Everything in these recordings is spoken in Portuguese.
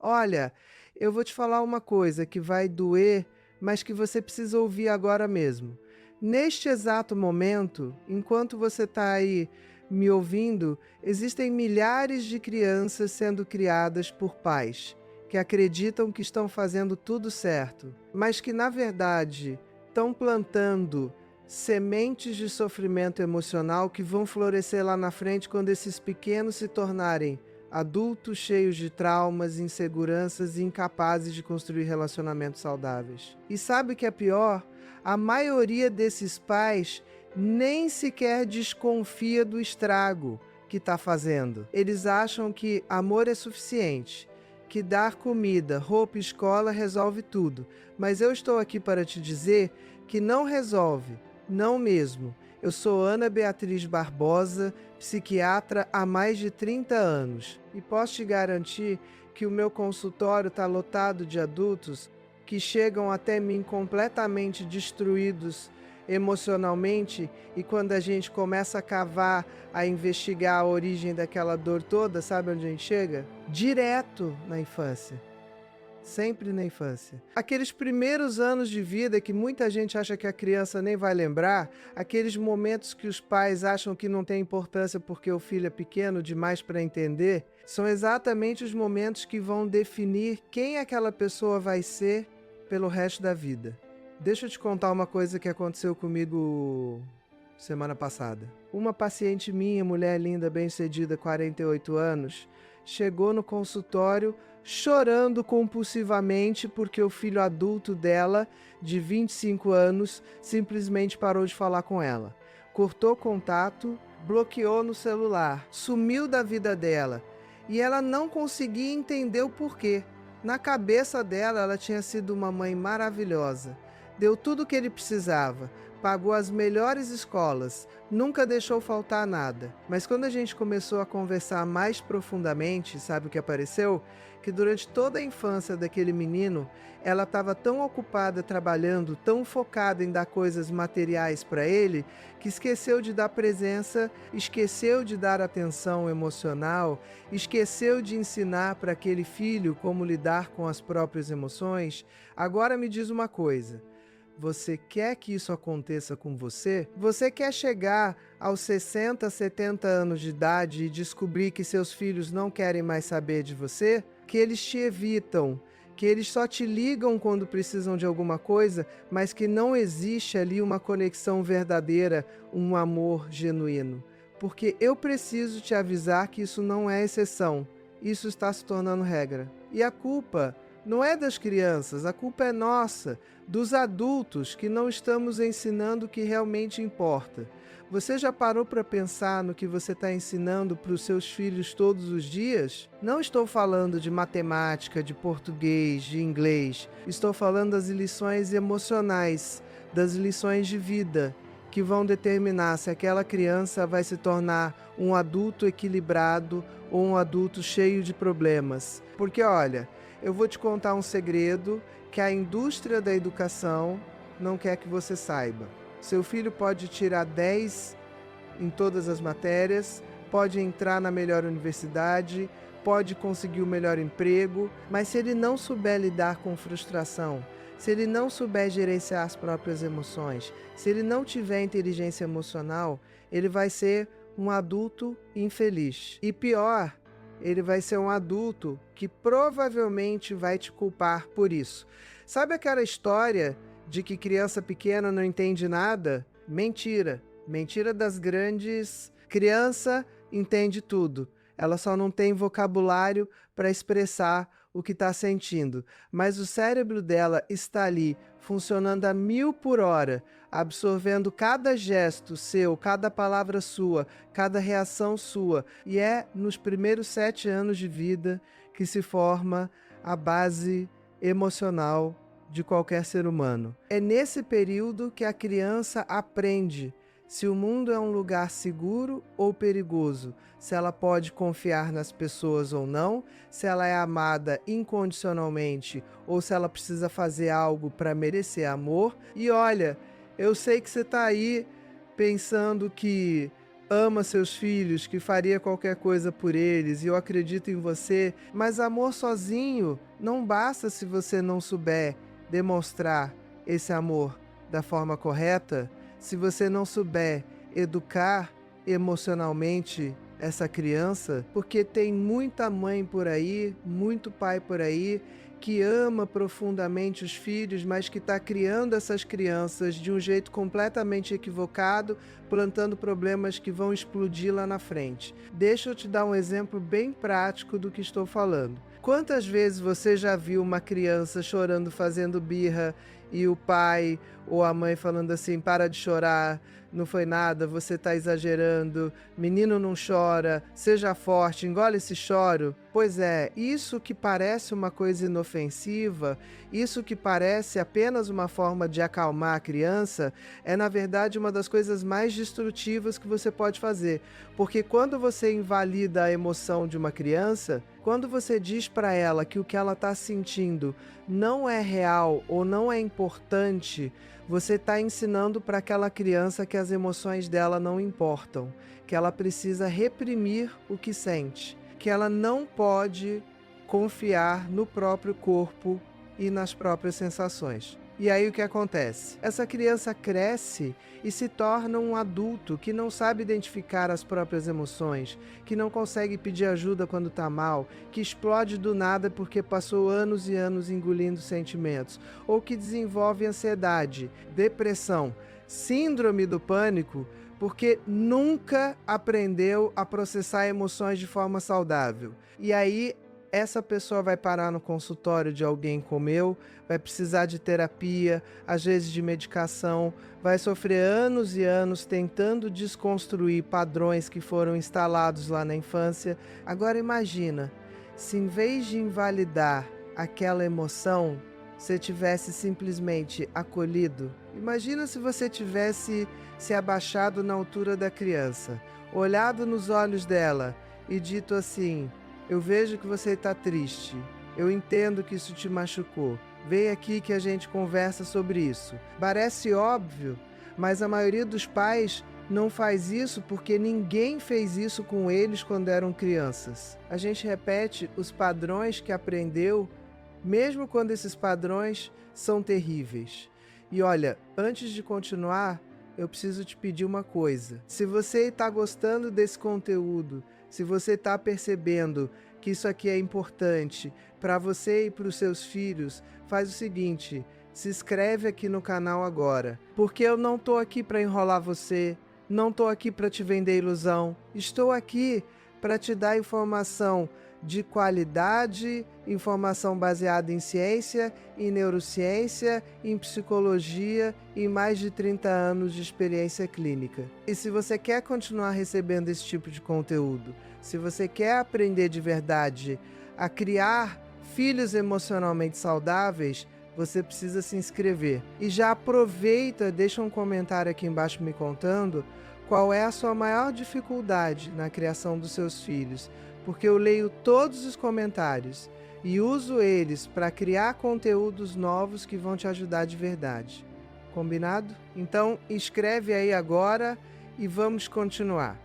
Olha, eu vou te falar uma coisa que vai doer, mas que você precisa ouvir agora mesmo. Neste exato momento, enquanto você está aí me ouvindo, existem milhares de crianças sendo criadas por pais que acreditam que estão fazendo tudo certo, mas que, na verdade, estão plantando sementes de sofrimento emocional que vão florescer lá na frente quando esses pequenos se tornarem adultos cheios de traumas, inseguranças e incapazes de construir relacionamentos saudáveis. E sabe o que é pior? A maioria desses pais nem sequer desconfia do estrago que está fazendo. Eles acham que amor é suficiente, que dar comida, roupa e escola resolve tudo. Mas eu estou aqui para te dizer que não resolve, não mesmo. Eu sou Ana Beatriz Barbosa, psiquiatra há mais de 30 anos e posso te garantir que o meu consultório está lotado de adultos que chegam até mim completamente destruídos emocionalmente, e quando a gente começa a cavar, a investigar a origem daquela dor toda, sabe onde a gente chega? Direto na infância. Sempre na infância. Aqueles primeiros anos de vida que muita gente acha que a criança nem vai lembrar, aqueles momentos que os pais acham que não tem importância porque o filho é pequeno demais para entender, são exatamente os momentos que vão definir quem aquela pessoa vai ser pelo resto da vida. Deixa eu te contar uma coisa que aconteceu comigo semana passada. Uma paciente minha, mulher linda, bem-sucedida, 48 anos, chegou no consultório chorando compulsivamente porque o filho adulto dela, de 25 anos, simplesmente parou de falar com ela. Cortou contato, bloqueou no celular, sumiu da vida dela. E ela não conseguia entender o porquê. Na cabeça dela, ela tinha sido uma mãe maravilhosa. Deu tudo o que ele precisava, pagou as melhores escolas, nunca deixou faltar nada. Mas quando a gente começou a conversar mais profundamente, sabe o que apareceu? Que durante toda a infância daquele menino, ela estava tão ocupada trabalhando, tão focada em dar coisas materiais para ele, que esqueceu de dar presença, esqueceu de dar atenção emocional, esqueceu de ensinar para aquele filho como lidar com as próprias emoções. Agora me diz uma coisa. Você quer que isso aconteça com você? Você quer chegar aos 60, 70 anos de idade e descobrir que seus filhos não querem mais saber de você? Que eles te evitam, que eles só te ligam quando precisam de alguma coisa, mas que não existe ali uma conexão verdadeira, um amor genuíno. Porque eu preciso te avisar que isso não é exceção, isso está se tornando regra. E a culpa não é das crianças, a culpa é nossa, dos adultos que não estamos ensinando o que realmente importa. Você já parou para pensar no que você está ensinando para os seus filhos todos os dias? Não estou falando de matemática, de português, de inglês. Estou falando das lições emocionais, das lições de vida, que vão determinar se aquela criança vai se tornar um adulto equilibrado ou um adulto cheio de problemas. Porque olha, eu vou te contar um segredo que a indústria da educação não quer que você saiba. Seu filho pode tirar 10 em todas as matérias, pode entrar na melhor universidade, pode conseguir o melhor emprego, mas se ele não souber lidar com frustração, se ele não souber gerenciar as próprias emoções, se ele não tiver inteligência emocional, ele vai ser um adulto infeliz. E pior, ele vai ser um adulto que provavelmente vai te culpar por isso. Sabe aquela história de que criança pequena não entende nada? Mentira. Mentira das grandes. Criança entende tudo. Ela só não tem vocabulário para expressar o que está sentindo. Mas o cérebro dela está ali, funcionando a 1000 por hora, absorvendo cada gesto seu, cada palavra sua, cada reação sua. E é nos primeiros 7 anos de vida que se forma a base emocional de qualquer ser humano. É nesse período que a criança aprende se o mundo é um lugar seguro ou perigoso, se ela pode confiar nas pessoas ou não, se ela é amada incondicionalmente ou se ela precisa fazer algo para merecer amor. E olha, eu sei que você está aí pensando que ama seus filhos, que faria qualquer coisa por eles, e eu acredito em você, mas amor sozinho não basta se você não souber demonstrar esse amor da forma correta, se você não souber educar emocionalmente essa criança, porque tem muita mãe por aí, muito pai por aí, que ama profundamente os filhos, mas que está criando essas crianças de um jeito completamente equivocado, plantando problemas que vão explodir lá na frente. Deixa eu te dar um exemplo bem prático do que estou falando. Quantas vezes você já viu uma criança chorando, fazendo birra, e o pai ou a mãe falando assim: para de chorar, não foi nada, você está exagerando, menino não chora, seja forte, engole esse choro? Pois é, isso que parece uma coisa inofensiva, isso que parece apenas uma forma de acalmar a criança, é na verdade uma das coisas mais destrutivas que você pode fazer. Porque quando você invalida a emoção de uma criança, quando você diz para ela que o que ela está sentindo não é real ou não é importante, você está ensinando para aquela criança que as emoções dela não importam, que ela precisa reprimir o que sente, que ela não pode confiar no próprio corpo e nas próprias sensações. E aí o que acontece? Essa criança cresce e se torna um adulto que não sabe identificar as próprias emoções, que não consegue pedir ajuda quando está mal, que explode do nada porque passou anos e anos engolindo sentimentos, ou que desenvolve ansiedade, depressão, síndrome do pânico, porque nunca aprendeu a processar emoções de forma saudável. E aí essa pessoa vai parar no consultório de alguém como eu, vai precisar de terapia, às vezes de medicação, vai sofrer anos e anos tentando desconstruir padrões que foram instalados lá na infância. Agora imagina, se em vez de invalidar aquela emoção, você tivesse simplesmente acolhido. Imagina se você tivesse se abaixado na altura da criança, olhado nos olhos dela e dito assim: eu vejo que você está triste. Eu entendo que isso te machucou. Vem aqui que a gente conversa sobre isso. Parece óbvio, mas a maioria dos pais não faz isso porque ninguém fez isso com eles quando eram crianças. A gente repete os padrões que aprendeu, mesmo quando esses padrões são terríveis. E olha, antes de continuar, eu preciso te pedir uma coisa. Se você está gostando desse conteúdo, se você está percebendo que isso aqui é importante para você e para os seus filhos, faz o seguinte: se inscreve aqui no canal agora, porque eu não estou aqui para enrolar você, não estou aqui para te vender ilusão, estou aqui para te dar informação de qualidade, informação baseada em ciência, em neurociência, em psicologia e mais de 30 anos de experiência clínica. E se você quer continuar recebendo esse tipo de conteúdo, se você quer aprender de verdade a criar filhos emocionalmente saudáveis, você precisa se inscrever. E já aproveita, deixa um comentário aqui embaixo me contando qual é a sua maior dificuldade na criação dos seus filhos, porque eu leio todos os comentários e uso eles para criar conteúdos novos que vão te ajudar de verdade. Combinado? Então, escreve aí agora e vamos continuar.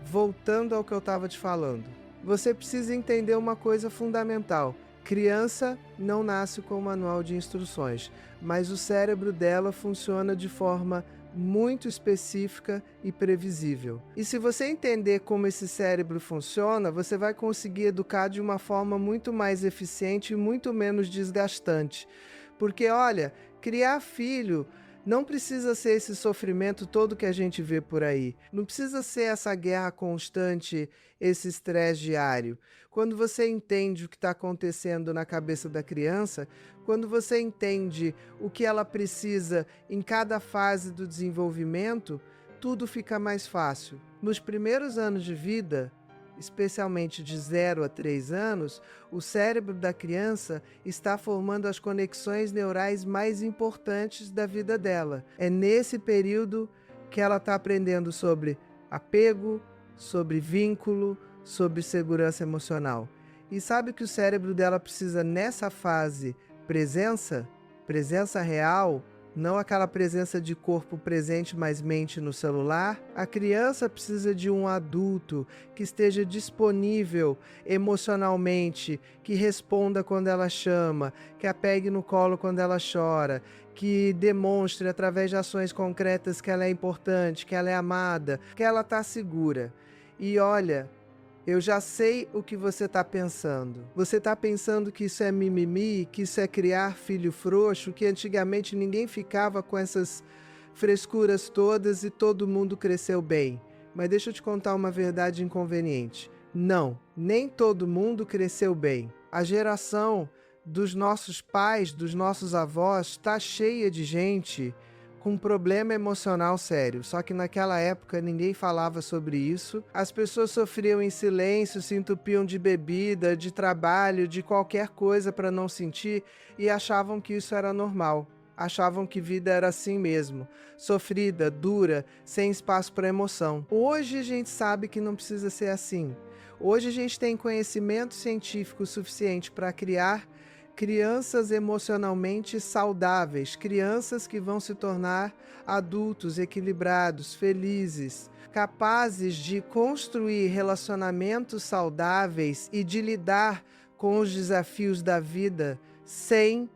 Voltando ao que eu estava te falando. Você precisa entender uma coisa fundamental. Criança não nasce com manual de instruções, mas o cérebro dela funciona de forma muito específica e previsível. E se você entender como esse cérebro funciona, você vai conseguir educar de uma forma muito mais eficiente e muito menos desgastante. Porque, olha, criar filho não precisa ser esse sofrimento todo que a gente vê por aí. Não precisa ser essa guerra constante, esse estresse diário. Quando você entende o que está acontecendo na cabeça da criança, quando você entende o que ela precisa em cada fase do desenvolvimento, tudo fica mais fácil. Nos primeiros anos de vida, especialmente de 0 a 3 anos, o cérebro da criança está formando as conexões neurais mais importantes da vida dela. É nesse período que ela está aprendendo sobre apego, sobre vínculo, sobre segurança emocional. E sabe o que o cérebro dela precisa nessa fase? Presença real, não aquela presença de corpo presente, mas mente no celular. A criança precisa de um adulto que esteja disponível emocionalmente, que responda quando ela chama, que a pegue no colo quando ela chora, que demonstre através de ações concretas que ela é importante, que ela é amada, que ela está segura. E olha, eu já sei o que você está pensando. Você está pensando que isso é mimimi, que isso é criar filho frouxo, que antigamente ninguém ficava com essas frescuras todas e todo mundo cresceu bem. Mas deixa eu te contar uma verdade inconveniente. Não, nem todo mundo cresceu bem. A geração dos nossos pais, dos nossos avós, está cheia de gente com problema emocional sério. Só que naquela época ninguém falava sobre isso. As pessoas sofriam em silêncio, se entupiam de bebida, de trabalho, de qualquer coisa para não sentir e achavam que isso era normal. Achavam que vida era assim mesmo, sofrida, dura, sem espaço para emoção. Hoje a gente sabe que não precisa ser assim. Hoje a gente tem conhecimento científico suficiente para criar crianças emocionalmente saudáveis, crianças que vão se tornar adultos equilibrados, felizes, capazes de construir relacionamentos saudáveis e de lidar com os desafios da vida sem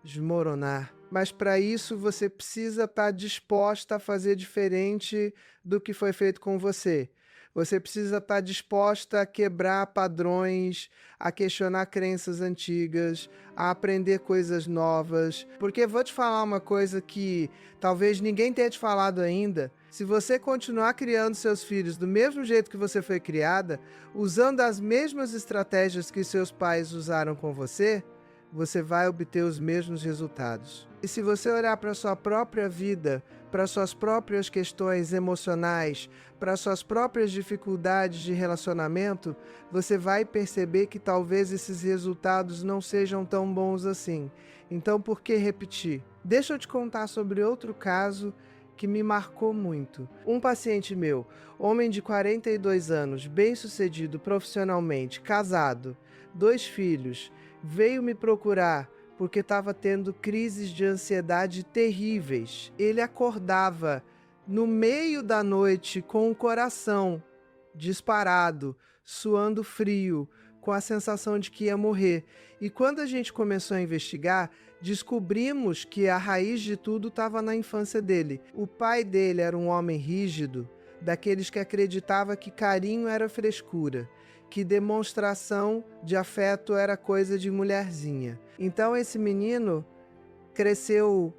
desmoronar. Mas para isso você precisa estar disposta a fazer diferente do que foi feito com você. Você precisa estar disposta a quebrar padrões, a questionar crenças antigas, a aprender coisas novas. Porque vou te falar uma coisa que talvez ninguém tenha te falado ainda. Se você continuar criando seus filhos do mesmo jeito que você foi criada, usando as mesmas estratégias que seus pais usaram com você vai obter os mesmos resultados. E se você olhar para a sua própria vida, para suas próprias questões emocionais, para suas próprias dificuldades de relacionamento, você vai perceber que talvez esses resultados não sejam tão bons assim. Então, por que repetir? Deixa eu te contar sobre outro caso que me marcou muito. Um paciente meu, homem de 42 anos, bem-sucedido profissionalmente, casado, 2 filhos, veio me procurar porque estava tendo crises de ansiedade terríveis. Ele acordava no meio da noite com o coração disparado, suando frio, com a sensação de que ia morrer. E quando a gente começou a investigar, descobrimos que a raiz de tudo estava na infância dele. O pai dele era um homem rígido, daqueles que acreditava que carinho era frescura, que demonstração de afeto era coisa de mulherzinha. Então esse menino cresceu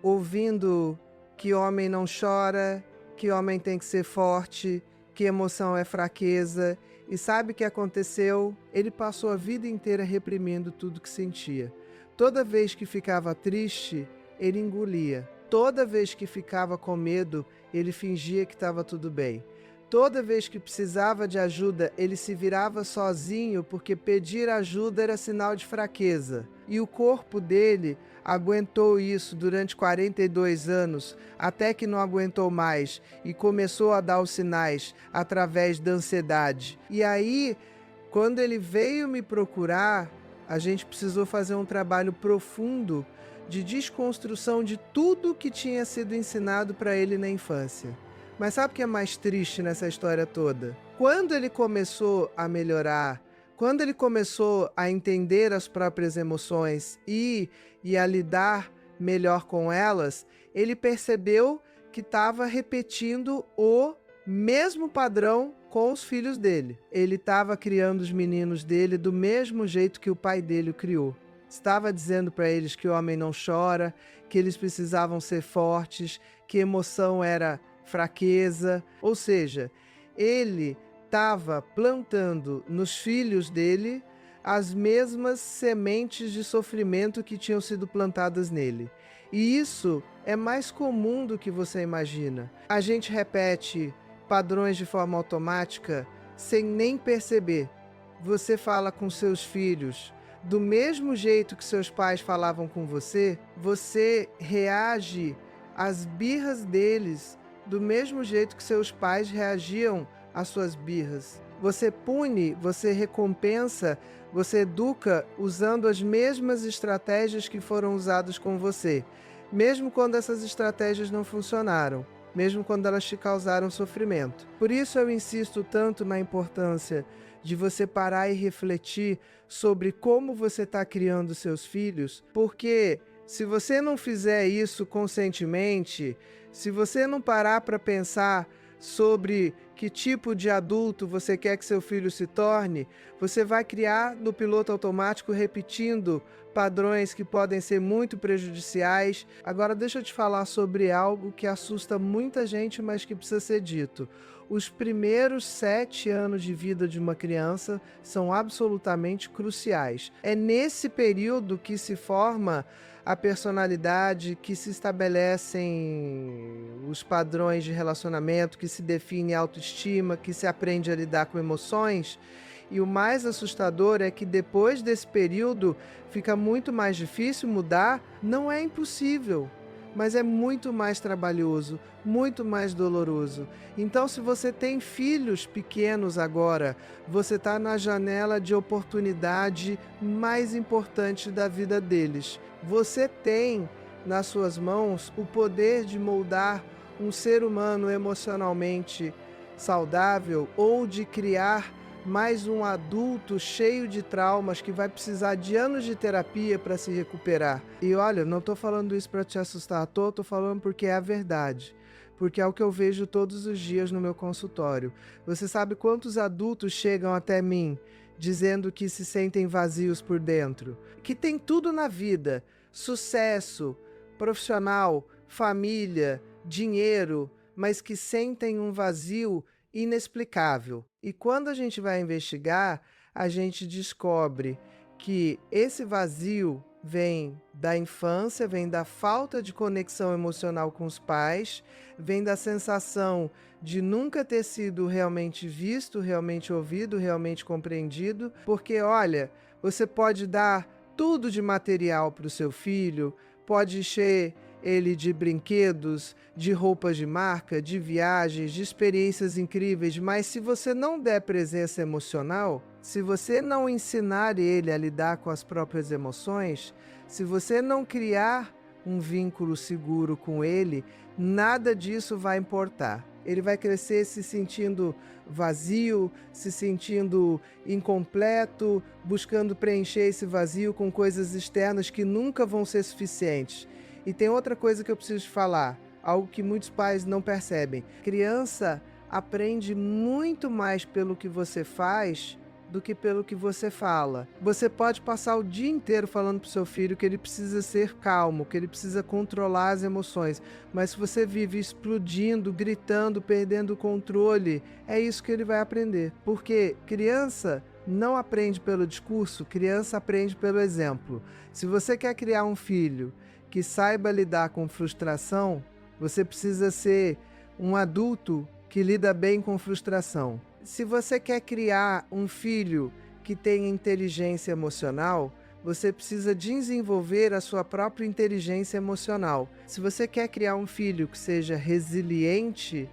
ouvindo que homem não chora, que homem tem que ser forte, que emoção é fraqueza. E sabe o que aconteceu? Ele passou a vida inteira reprimindo tudo que sentia. Toda vez que ficava triste, ele engolia. Toda vez que ficava com medo, ele fingia que estava tudo bem. Toda vez que precisava de ajuda, ele se virava sozinho porque pedir ajuda era sinal de fraqueza. E o corpo dele aguentou isso durante 42 anos, até que não aguentou mais e começou a dar os sinais através da ansiedade. E aí, quando ele veio me procurar, a gente precisou fazer um trabalho profundo de desconstrução de tudo que tinha sido ensinado para ele na infância. Mas sabe o que é mais triste nessa história toda? Quando ele começou a melhorar, quando ele começou a entender as próprias emoções e a lidar melhor com elas, ele percebeu que estava repetindo o mesmo padrão com os filhos dele. Ele estava criando os meninos dele do mesmo jeito que o pai dele o criou. Estava dizendo para eles que o homem não chora, que eles precisavam ser fortes, que emoção era fraqueza, ou seja, ele estava plantando nos filhos dele as mesmas sementes de sofrimento que tinham sido plantadas nele. E isso é mais comum do que você imagina. A gente repete padrões de forma automática sem nem perceber. Você fala com seus filhos do mesmo jeito que seus pais falavam com você, você reage às birras deles do mesmo jeito que seus pais reagiam às suas birras. Você pune, você recompensa, você educa usando as mesmas estratégias que foram usadas com você. mesmo quando essas estratégias não funcionaram, mesmo quando elas te causaram sofrimento. Por isso eu insisto tanto na importância de você parar e refletir sobre como você está criando seus filhos, porque se você não fizer isso conscientemente, se você não parar para pensar sobre que tipo de adulto você quer que seu filho se torne, você vai criar no piloto automático repetindo padrões que podem ser muito prejudiciais. Agora deixa eu te falar sobre algo que assusta muita gente, mas que precisa ser dito. Os primeiros 7 anos de vida de uma criança são absolutamente cruciais. É nesse período que se forma a personalidade, que se estabelecem os padrões de relacionamento, que se define a autoestima, que se aprende a lidar com emoções. E o mais assustador é que depois desse período fica muito mais difícil mudar. Não é impossível, mas é muito mais trabalhoso, muito mais doloroso. Então, se você tem filhos pequenos agora, você está na janela de oportunidade mais importante da vida deles. Você tem nas suas mãos o poder de moldar um ser humano emocionalmente saudável ou de criar mais um adulto cheio de traumas que vai precisar de anos de terapia para se recuperar. E olha, não estou falando isso para te assustar à toa, estou falando porque é a verdade. Porque é o que eu vejo todos os dias no meu consultório. Você sabe quantos adultos chegam até mim dizendo que se sentem vazios por dentro? Que tem tudo na vida: sucesso, profissional, família, dinheiro, mas que sentem um vazio inexplicável. E quando a gente vai investigar, a gente descobre que esse vazio vem da infância, vem da falta de conexão emocional com os pais, vem da sensação de nunca ter sido realmente visto, realmente ouvido, realmente compreendido, porque olha, você pode dar tudo de material para o seu filho, pode encher ele de brinquedos, de roupas de marca, de viagens, de experiências incríveis, mas se você não der presença emocional, se você não ensinar ele a lidar com as próprias emoções, se você não criar um vínculo seguro com ele, nada disso vai importar. Ele vai crescer se sentindo vazio, se sentindo incompleto, buscando preencher esse vazio com coisas externas que nunca vão ser suficientes. E tem outra coisa que eu preciso te falar, algo que muitos pais não percebem. Criança aprende muito mais pelo que você faz do que pelo que você fala. Você pode passar o dia inteiro falando pro seu filho que ele precisa ser calmo, que ele precisa controlar as emoções, mas se você vive explodindo, gritando, perdendo o controle, é isso que ele vai aprender. Porque criança não aprende pelo discurso, criança aprende pelo exemplo. Se você quer criar um filho que saiba lidar com frustração, você precisa ser um adulto que lida bem com frustração. Se você quer criar um filho que tenha inteligência emocional, você precisa desenvolver a sua própria inteligência emocional. Se você quer criar um filho que seja resiliente,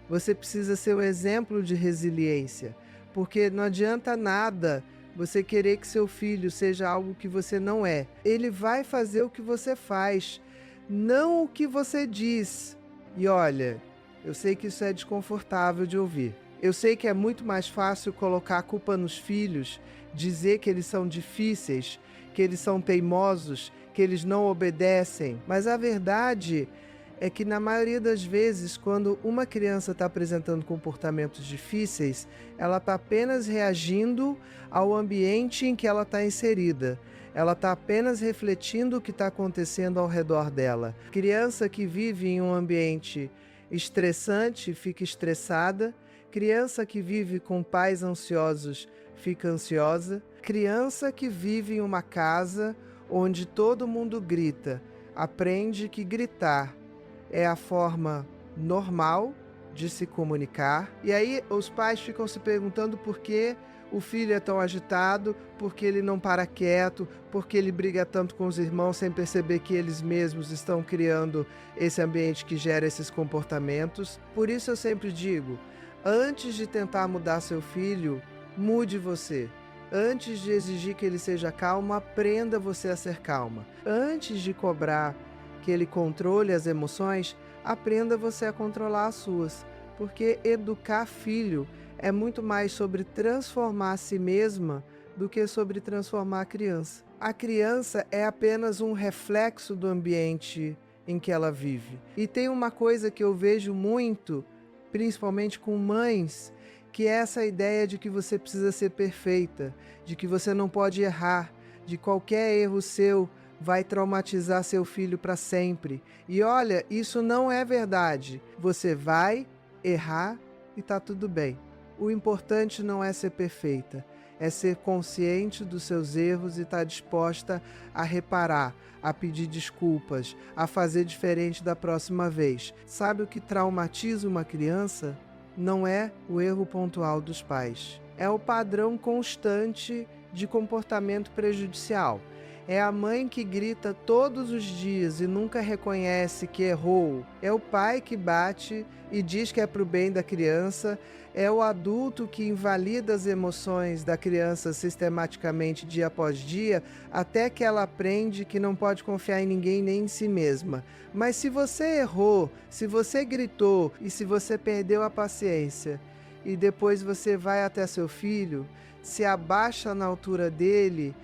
você precisa ser um exemplo de resiliência, porque não adianta nada você querer que seu filho seja algo que você não é. Ele vai fazer o que você faz, não o que você diz. E olha, eu sei que isso é desconfortável de ouvir. Eu sei que é muito mais fácil colocar a culpa nos filhos, dizer que eles são difíceis, que eles são teimosos, que eles não obedecem. Mas a verdade é que na maioria das vezes, quando uma criança está apresentando comportamentos difíceis, ela está apenas reagindo ao ambiente em que ela está inserida. Ela está apenas refletindo o que está acontecendo ao redor dela. Criança que vive em um ambiente estressante fica estressada. Criança que vive com pais ansiosos fica ansiosa. Criança que vive em uma casa onde todo mundo grita, aprende que gritar é a forma normal de se comunicar. E aí os pais ficam se perguntando por que o filho é tão agitado, por que ele não para quieto, por que ele briga tanto com os irmãos sem perceber que eles mesmos estão criando esse ambiente que gera esses comportamentos. Por isso eu sempre digo, antes de tentar mudar seu filho, mude você. Antes de exigir que ele seja calmo, aprenda você a ser calma. Antes de cobrar que ele controle as emoções, aprenda você a controlar as suas. Porque educar filho é muito mais sobre transformar a si mesma do que sobre transformar a criança. A criança é apenas um reflexo do ambiente em que ela vive. E tem uma coisa que eu vejo muito, principalmente com mães, que é essa ideia de que você precisa ser perfeita, de que você não pode errar, de qualquer erro seu vai traumatizar seu filho para sempre. E olha, isso não é verdade. Você vai errar e tá tudo bem. O importante não é ser perfeita, é ser consciente dos seus erros e estar disposta a reparar, a pedir desculpas, a fazer diferente da próxima vez. Sabe o que traumatiza uma criança? Não é o erro pontual dos pais. É o padrão constante de comportamento prejudicial. É a mãe que grita todos os dias e nunca reconhece que errou. É o pai que bate e diz que é para o bem da criança. É o adulto que invalida as emoções da criança sistematicamente dia após dia, até que ela aprende que não pode confiar em ninguém nem em si mesma. Mas se você errou, se você gritou e se você perdeu a paciência e depois você vai até seu filho, se abaixa na altura dele,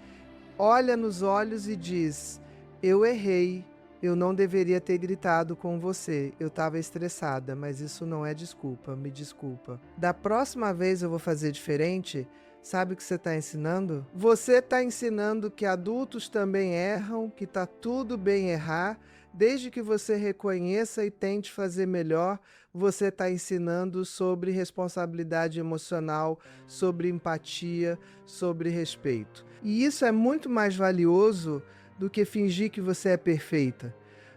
olha nos olhos e diz: eu errei, eu não deveria ter gritado com você, eu estava estressada, mas isso não é desculpa, me desculpa. Da próxima vez eu vou fazer diferente. Sabe o que você está ensinando? Você está ensinando que adultos também erram, que está tudo bem errar, desde que você reconheça e tente fazer melhor. Você está ensinando sobre responsabilidade emocional, sobre empatia, sobre respeito. E isso é muito mais valioso do que fingir que você é perfeita.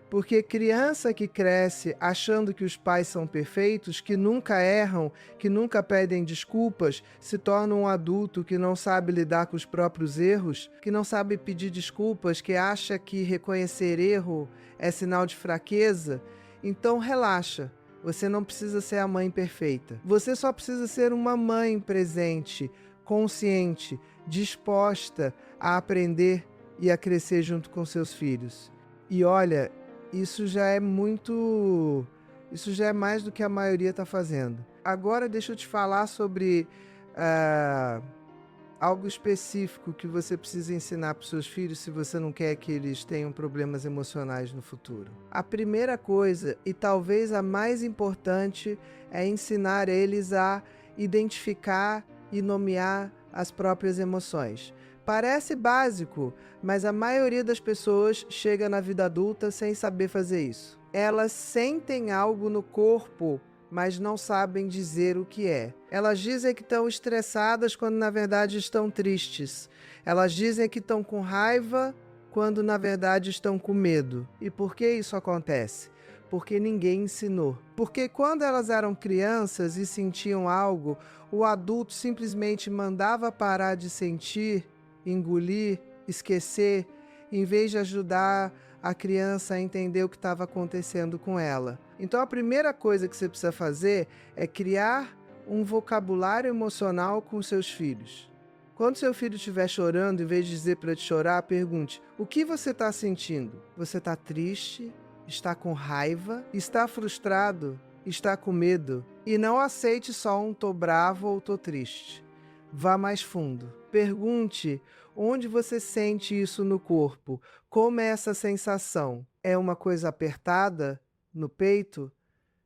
Porque criança que cresce achando que os pais são perfeitos, que nunca erram, que nunca pedem desculpas, se torna um adulto que não sabe lidar com os próprios erros, que não sabe pedir desculpas, que acha que reconhecer erro é sinal de fraqueza. Então relaxa, você não precisa ser a mãe perfeita. Você só precisa ser uma mãe presente, consciente, disposta a aprender e a crescer junto com seus filhos. E olha, isso já é mais do que a maioria está fazendo. Agora deixa eu te falar sobre algo específico que você precisa ensinar para os seus filhos se você não quer que eles tenham problemas emocionais no futuro. A primeira coisa, e talvez a mais importante, é ensinar eles a identificar e nomear as próprias emoções. Parece básico, mas a maioria das pessoas chega na vida adulta sem saber fazer isso. Elas sentem algo no corpo, mas não sabem dizer o que é. Elas dizem que estão estressadas quando na verdade estão tristes. Elas dizem que estão com raiva quando na verdade estão com medo. E por que isso acontece? Porque ninguém ensinou. Porque quando elas eram crianças e sentiam algo, o adulto simplesmente mandava parar de sentir, engolir, esquecer, em vez de ajudar a criança a entender o que estava acontecendo com ela. Então a primeira coisa que você precisa fazer é criar um vocabulário emocional com seus filhos. Quando seu filho estiver chorando, em vez de dizer para ele chorar, pergunte: o que você está sentindo? Você está triste? Está com raiva? Está frustrado? Está com medo? E não aceite só um tô bravo ou tô triste. Vá mais fundo. Pergunte onde você sente isso no corpo. Como é essa sensação? É uma coisa apertada no peito?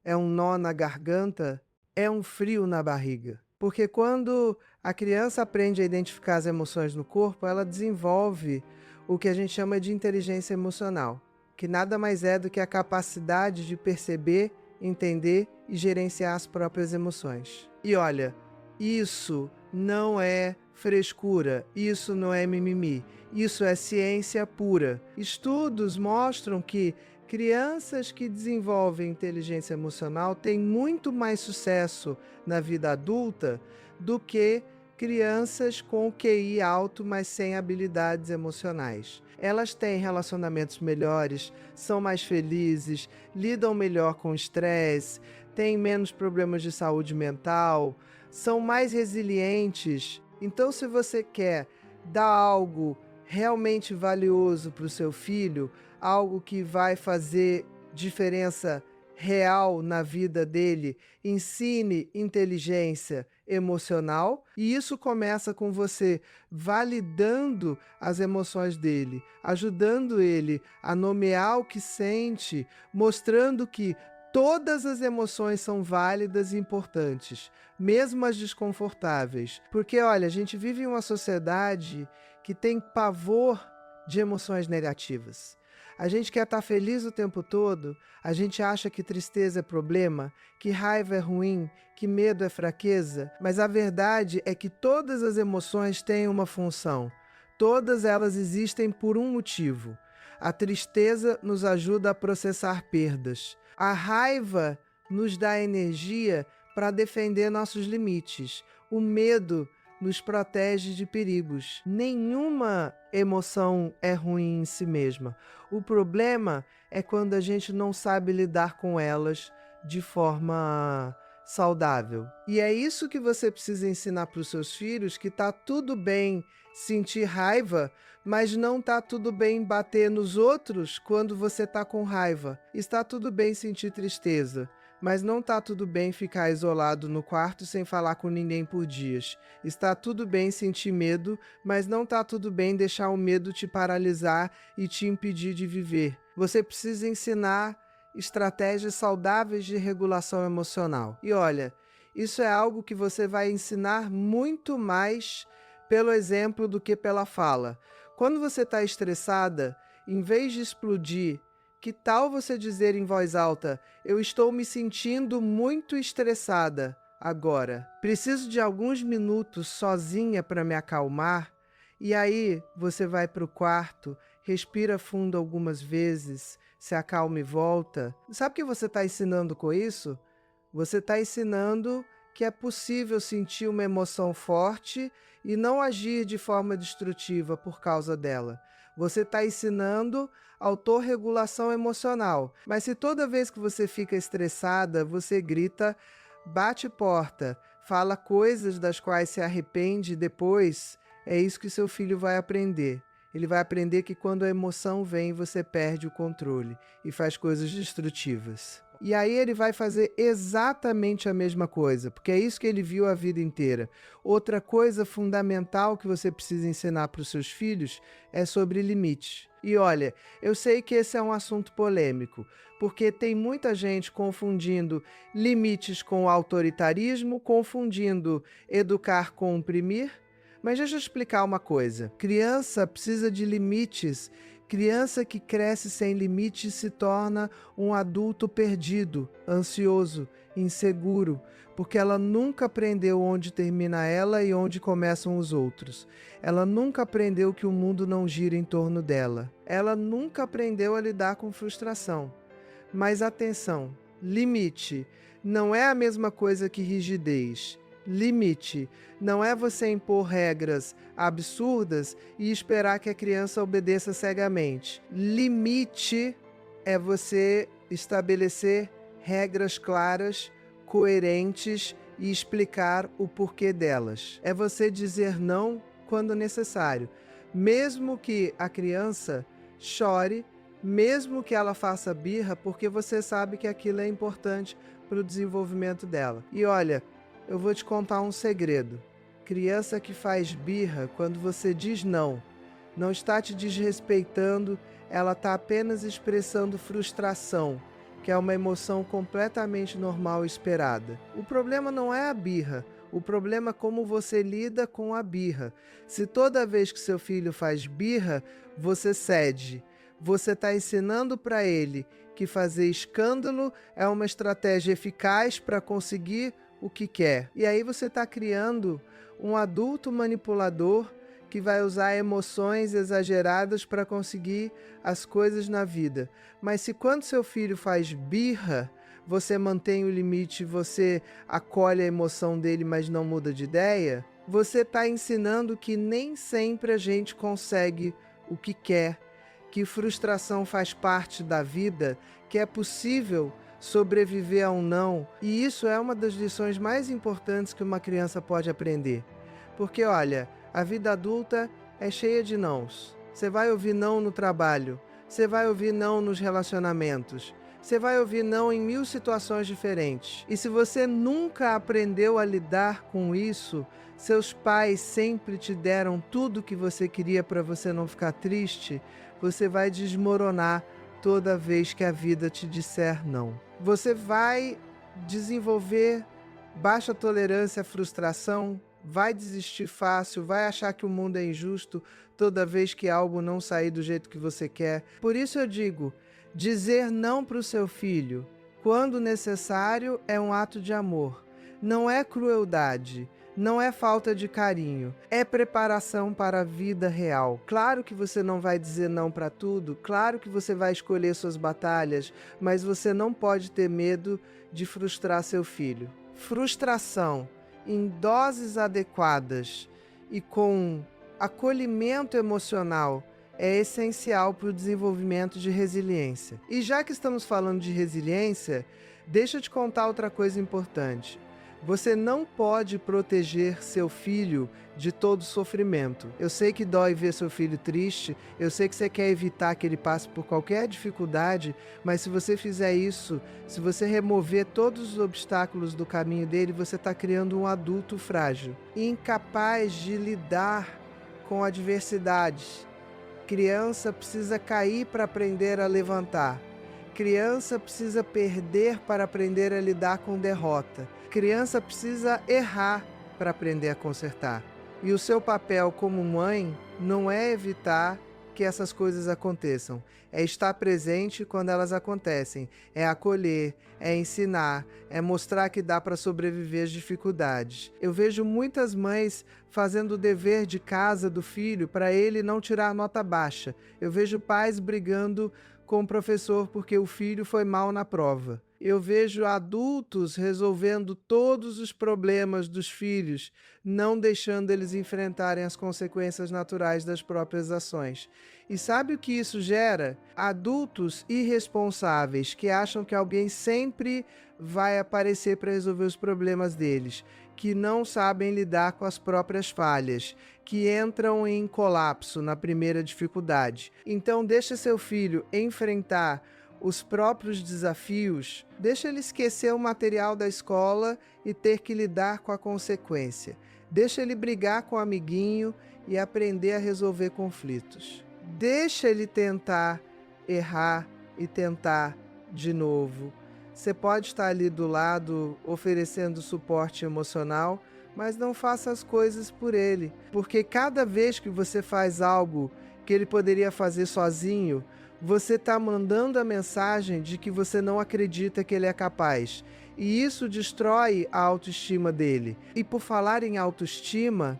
É um nó na garganta? É um frio na barriga? Porque quando a criança aprende a identificar as emoções no corpo, ela desenvolve o que a gente chama de inteligência emocional, que nada mais é do que a capacidade de perceber, entender e gerenciar as próprias emoções. E olha, isso não é frescura, isso não é mimimi, isso é ciência pura. Estudos mostram que crianças que desenvolvem inteligência emocional têm muito mais sucesso na vida adulta do que crianças com QI alto, mas sem habilidades emocionais. Elas têm relacionamentos melhores, são mais felizes, lidam melhor com o estresse, têm menos problemas de saúde mental, são mais resilientes. Então, se você quer dar algo realmente valioso para o seu filho, algo que vai fazer diferença real na vida dele, ensine inteligência emocional, e isso começa com você validando as emoções dele, ajudando ele a nomear o que sente, mostrando que todas as emoções são válidas e importantes, mesmo as desconfortáveis. Porque, olha, a gente vive em uma sociedade que tem pavor de emoções negativas. A gente quer estar feliz o tempo todo, a gente acha que tristeza é problema, que raiva é ruim, que medo é fraqueza, mas a verdade é que todas as emoções têm uma função. Todas elas existem por um motivo. A tristeza nos ajuda a processar perdas. A raiva nos dá energia para defender nossos limites. O medo nos protege de perigos. Nenhuma emoção é ruim em si mesma. O problema é quando a gente não sabe lidar com elas de forma saudável. E é isso que você precisa ensinar para os seus filhos, que tá tudo bem sentir raiva, mas não tá tudo bem bater nos outros quando você tá com raiva. Está tudo bem sentir tristeza, mas não tá tudo bem ficar isolado no quarto sem falar com ninguém por dias. Está tudo bem sentir medo, mas não tá tudo bem deixar o medo te paralisar e te impedir de viver. Você precisa ensinar estratégias saudáveis de regulação emocional. E olha, isso é algo que você vai ensinar muito mais pelo exemplo do que pela fala. Quando você está estressada, em vez de explodir, que tal você dizer em voz alta: eu estou me sentindo muito estressada agora. Preciso de alguns minutos sozinha para me acalmar. E aí você vai para o quarto, respira fundo algumas vezes, se acalma e volta. Sabe o que você está ensinando com isso? Você está ensinando que é possível sentir uma emoção forte e não agir de forma destrutiva por causa dela. Você está ensinando autorregulação emocional. Mas se toda vez que você fica estressada, você grita, bate porta, fala coisas das quais se arrepende depois, é isso que seu filho vai aprender. Ele vai aprender que quando a emoção vem, você perde o controle e faz coisas destrutivas. E aí ele vai fazer exatamente a mesma coisa, porque é isso que ele viu a vida inteira. Outra coisa fundamental que você precisa ensinar para os seus filhos é sobre limites. E olha, eu sei que esse é um assunto polêmico, porque tem muita gente confundindo limites com autoritarismo, confundindo educar com oprimir. Mas deixa eu explicar uma coisa. Criança precisa de limites. Criança que cresce sem limites se torna um adulto perdido, ansioso, inseguro, porque ela nunca aprendeu onde termina ela e onde começam os outros. Ela nunca aprendeu que o mundo não gira em torno dela. Ela nunca aprendeu a lidar com frustração. Mas atenção, limite não é a mesma coisa que rigidez. Limite não é você impor regras absurdas e esperar que a criança obedeça cegamente. Limite é você estabelecer regras claras, coerentes e explicar o porquê delas. É você dizer não quando necessário, mesmo que a criança chore, mesmo que ela faça birra, porque você sabe que aquilo é importante para o desenvolvimento dela. E olha, eu vou te contar um segredo. Criança que faz birra, quando você diz não está te desrespeitando, ela está apenas expressando frustração, que é uma emoção completamente normal e esperada. O problema não é a birra, o problema é como você lida com a birra. Se toda vez que seu filho faz birra, você cede, você está ensinando para ele que fazer escândalo é uma estratégia eficaz para conseguir o que quer. E aí você está criando um adulto manipulador que vai usar emoções exageradas para conseguir as coisas na vida. Mas se quando seu filho faz birra, você mantém o limite, você acolhe a emoção dele, mas não muda de ideia, você está ensinando que nem sempre a gente consegue o que quer, que frustração faz parte da vida, que é possível sobreviver a um não, e isso é uma das lições mais importantes que uma criança pode aprender. Porque olha, a vida adulta é cheia de nãos. Você vai ouvir não no trabalho. Você vai ouvir não nos relacionamentos. Você vai ouvir não em 1000 situações diferentes. E se você nunca aprendeu a lidar com isso, seus pais sempre te deram tudo o que você queria para você não ficar triste, você vai desmoronar toda vez que a vida te disser não. Você vai desenvolver baixa tolerância à frustração, vai desistir fácil, vai achar que o mundo é injusto toda vez que algo não sair do jeito que você quer. Por isso eu digo, dizer não para o seu filho, quando necessário, é um ato de amor. Não é crueldade, não é falta de carinho, é preparação para a vida real. Claro que você não vai dizer não para tudo, claro que você vai escolher suas batalhas, mas você não pode ter medo de frustrar seu filho. Frustração em doses adequadas e com acolhimento emocional é essencial para o desenvolvimento de resiliência. E já que estamos falando de resiliência, deixa eu te contar outra coisa importante. Você não pode proteger seu filho de todo sofrimento. Eu sei que dói ver seu filho triste, eu sei que você quer evitar que ele passe por qualquer dificuldade, mas se você fizer isso, se você remover todos os obstáculos do caminho dele, você está criando um adulto frágil, incapaz de lidar com adversidades. Criança precisa cair para aprender a levantar. Criança precisa perder para aprender a lidar com derrota. Criança precisa errar para aprender a consertar. E o seu papel como mãe não é evitar que essas coisas aconteçam. É estar presente quando elas acontecem. É acolher, é ensinar, é mostrar que dá para sobreviver às dificuldades. Eu vejo muitas mães fazendo o dever de casa do filho para ele não tirar nota baixa. Eu vejo pais brigando com o professor porque o filho foi mal na prova. Eu vejo adultos resolvendo todos os problemas dos filhos, não deixando eles enfrentarem as consequências naturais das próprias ações. E sabe o que isso gera? Adultos irresponsáveis que acham que alguém sempre vai aparecer para resolver os problemas deles, que não sabem lidar com as próprias falhas, que entram em colapso na primeira dificuldade. Então deixa seu filho enfrentar os próprios desafios, deixa ele esquecer o material da escola e ter que lidar com a consequência. Deixa ele brigar com o amiguinho e aprender a resolver conflitos. Deixa ele tentar errar e tentar de novo. Você pode estar ali do lado oferecendo suporte emocional, mas não faça as coisas por ele, porque cada vez que você faz algo que ele poderia fazer sozinho, você está mandando a mensagem de que você não acredita que ele é capaz. E isso destrói a autoestima dele. E por falar em autoestima,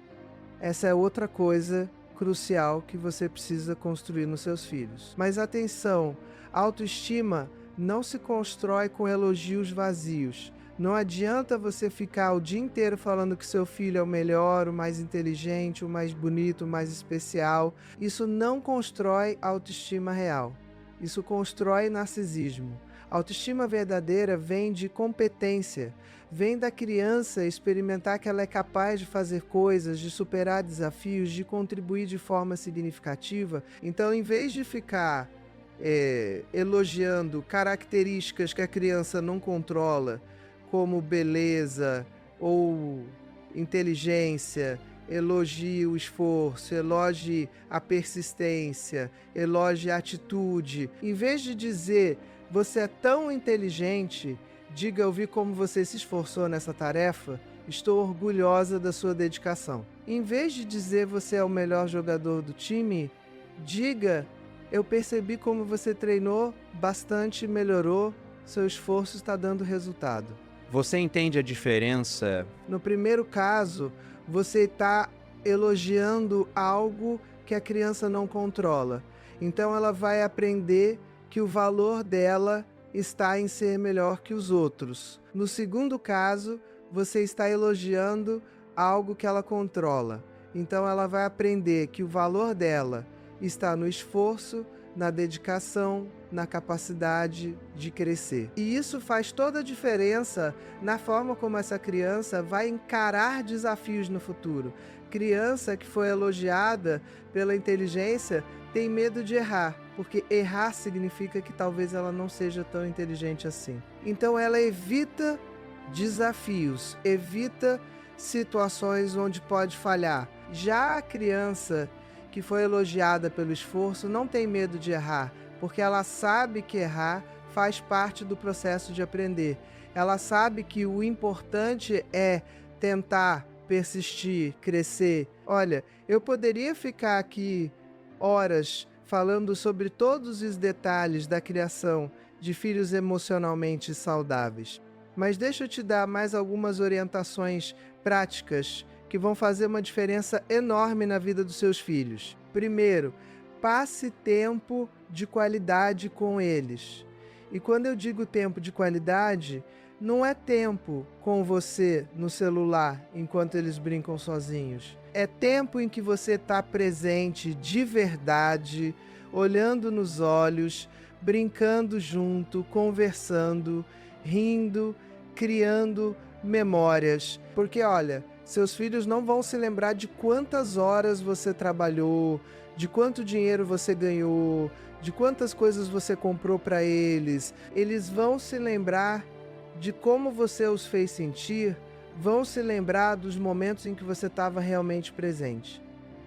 essa é outra coisa crucial que você precisa construir nos seus filhos. Mas atenção, a autoestima não se constrói com elogios vazios. Não adianta você ficar o dia inteiro falando que seu filho é o melhor, o mais inteligente, o mais bonito, o mais especial. Isso não constrói autoestima real. Isso constrói narcisismo. A autoestima verdadeira vem de competência. Vem da criança experimentar que ela é capaz de fazer coisas, de superar desafios, de contribuir de forma significativa. Então, em vez de ficar elogiando características que a criança não controla, como beleza ou inteligência, elogie o esforço, elogie a persistência, elogie a atitude. Em vez de dizer, você é tão inteligente, diga, eu vi como você se esforçou nessa tarefa, estou orgulhosa da sua dedicação. Em vez de dizer, você é o melhor jogador do time, diga, eu percebi como você treinou bastante, melhorou, seu esforço está dando resultado. Você entende a diferença? No primeiro caso, você está elogiando algo que a criança não controla. Então ela vai aprender que o valor dela está em ser melhor que os outros. No segundo caso, você está elogiando algo que ela controla. Então ela vai aprender que o valor dela está no esforço, na dedicação, na capacidade de crescer. E isso faz toda a diferença na forma como essa criança vai encarar desafios no futuro. Criança que foi elogiada pela inteligência tem medo de errar, porque errar significa que talvez ela não seja tão inteligente assim. Então ela evita desafios, evita situações onde pode falhar. Já a criança que foi elogiada pelo esforço não tem medo de errar, porque ela sabe que errar faz parte do processo de aprender. Ela sabe que o importante é tentar, persistir, crescer. Olha, eu poderia ficar aqui horas falando sobre todos os detalhes da criação de filhos emocionalmente saudáveis. Mas deixa eu te dar mais algumas orientações práticas que vão fazer uma diferença enorme na vida dos seus filhos. Primeiro, passe tempo de qualidade com eles. E quando eu digo tempo de qualidade, não é tempo com você no celular enquanto eles brincam sozinhos. É tempo em que você está presente de verdade, olhando nos olhos, brincando junto, conversando, rindo, criando memórias. Porque olha, seus filhos não vão se lembrar de quantas horas você trabalhou, de quanto dinheiro você ganhou, de quantas coisas você comprou para eles. Eles vão se lembrar de como você os fez sentir, vão se lembrar dos momentos em que você estava realmente presente.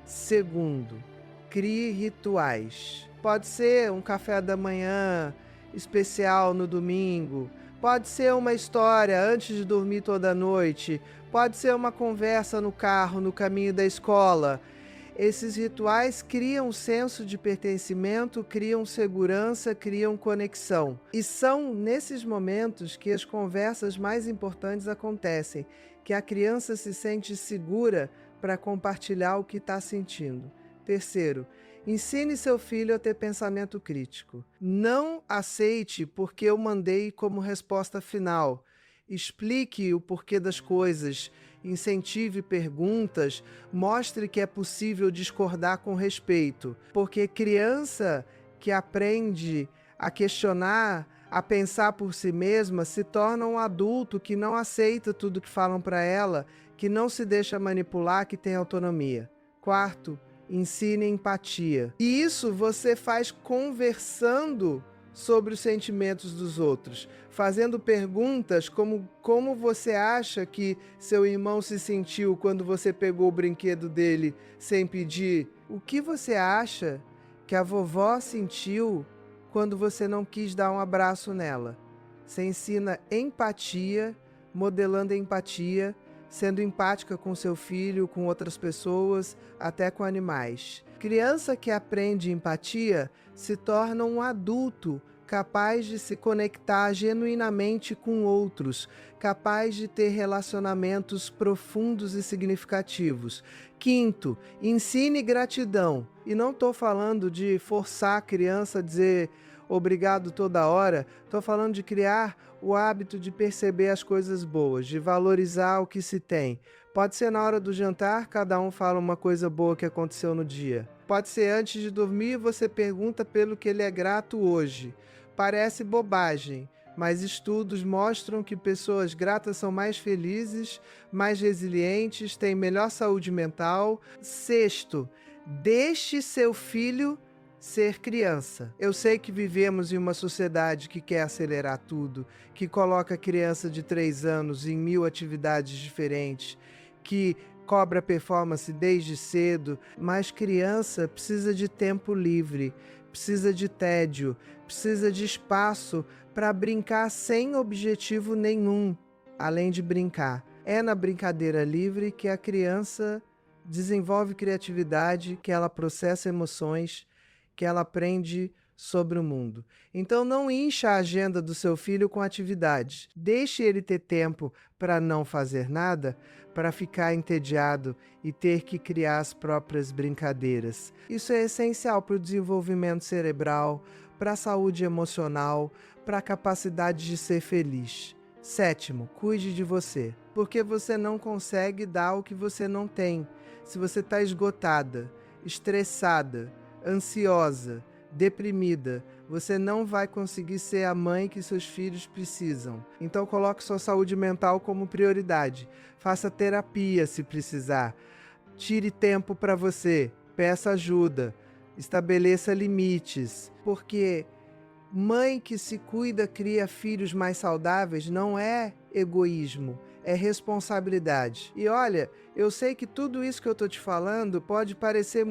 Segundo, crie rituais. Pode ser um café da manhã especial no domingo, pode ser uma história antes de dormir toda noite, pode ser uma conversa no carro, no caminho da escola. Esses rituais criam um senso de pertencimento, criam segurança, criam conexão. E são nesses momentos que as conversas mais importantes acontecem, que a criança se sente segura para compartilhar o que está sentindo. Terceiro, ensine seu filho a ter pensamento crítico. Não aceite porque eu mandei como resposta final. Explique o porquê das coisas, incentive perguntas, mostre que é possível discordar com respeito. Porque criança que aprende a questionar, a pensar por si mesma, se torna um adulto que não aceita tudo que falam para ela, que não se deixa manipular, que tem autonomia. Quarto, ensine empatia. E isso você faz conversando sobre os sentimentos dos outros, fazendo perguntas como você acha que seu irmão se sentiu quando você pegou o brinquedo dele sem pedir? O que você acha que a vovó sentiu quando você não quis dar um abraço nela? Você ensina empatia, modelando empatia, sendo empática com seu filho, com outras pessoas, até com animais. Criança que aprende empatia se torna um adulto capaz de se conectar genuinamente com outros, capaz de ter relacionamentos profundos e significativos. Quinto, ensine gratidão. E não estou falando de forçar a criança a dizer obrigado toda hora, estou falando de criar o hábito de perceber as coisas boas, de valorizar o que se tem. Pode ser na hora do jantar, cada um fala uma coisa boa que aconteceu no dia. Pode ser antes de dormir, você pergunta pelo que ele é grato hoje. Parece bobagem, mas estudos mostram que pessoas gratas são mais felizes, mais resilientes, têm melhor saúde mental. Sexto, deixe seu filho ser criança. Eu sei que vivemos em uma sociedade que quer acelerar tudo, que coloca a criança de 3 anos em 1000 atividades diferentes, que cobra performance desde cedo, mas criança precisa de tempo livre, precisa de tédio, precisa de espaço para brincar sem objetivo nenhum, além de brincar. É na brincadeira livre que a criança desenvolve criatividade, que ela processa emoções, que ela aprende sobre o mundo. Então não encha a agenda do seu filho com atividades. Deixe ele ter tempo para não fazer nada, para ficar entediado e ter que criar as próprias brincadeiras. Isso é essencial para o desenvolvimento cerebral, para a saúde emocional, para a capacidade de ser feliz. Sétimo, cuide de você, porque você não consegue dar o que você não tem. Se você está esgotada, estressada, ansiosa, deprimida, você não vai conseguir ser a mãe que seus filhos precisam. Então coloque sua saúde mental como prioridade. Faça terapia se precisar. Tire tempo para você. Peça ajuda. Estabeleça limites, porque mãe que se cuida cria filhos mais saudáveis não é egoísmo, é responsabilidade. E olha, eu sei que tudo isso que eu estou te falando pode parecer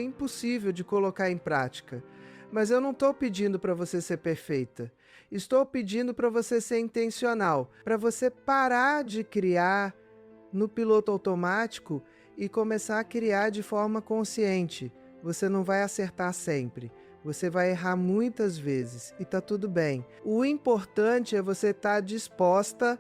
impossível de colocar em prática. Mas eu não estou pedindo para você ser perfeita. Estou pedindo para você ser intencional, para você parar de criar no piloto automático e começar a criar de forma consciente. Você não vai acertar sempre. Você vai errar muitas vezes e tá tudo bem. O importante é você estar disposta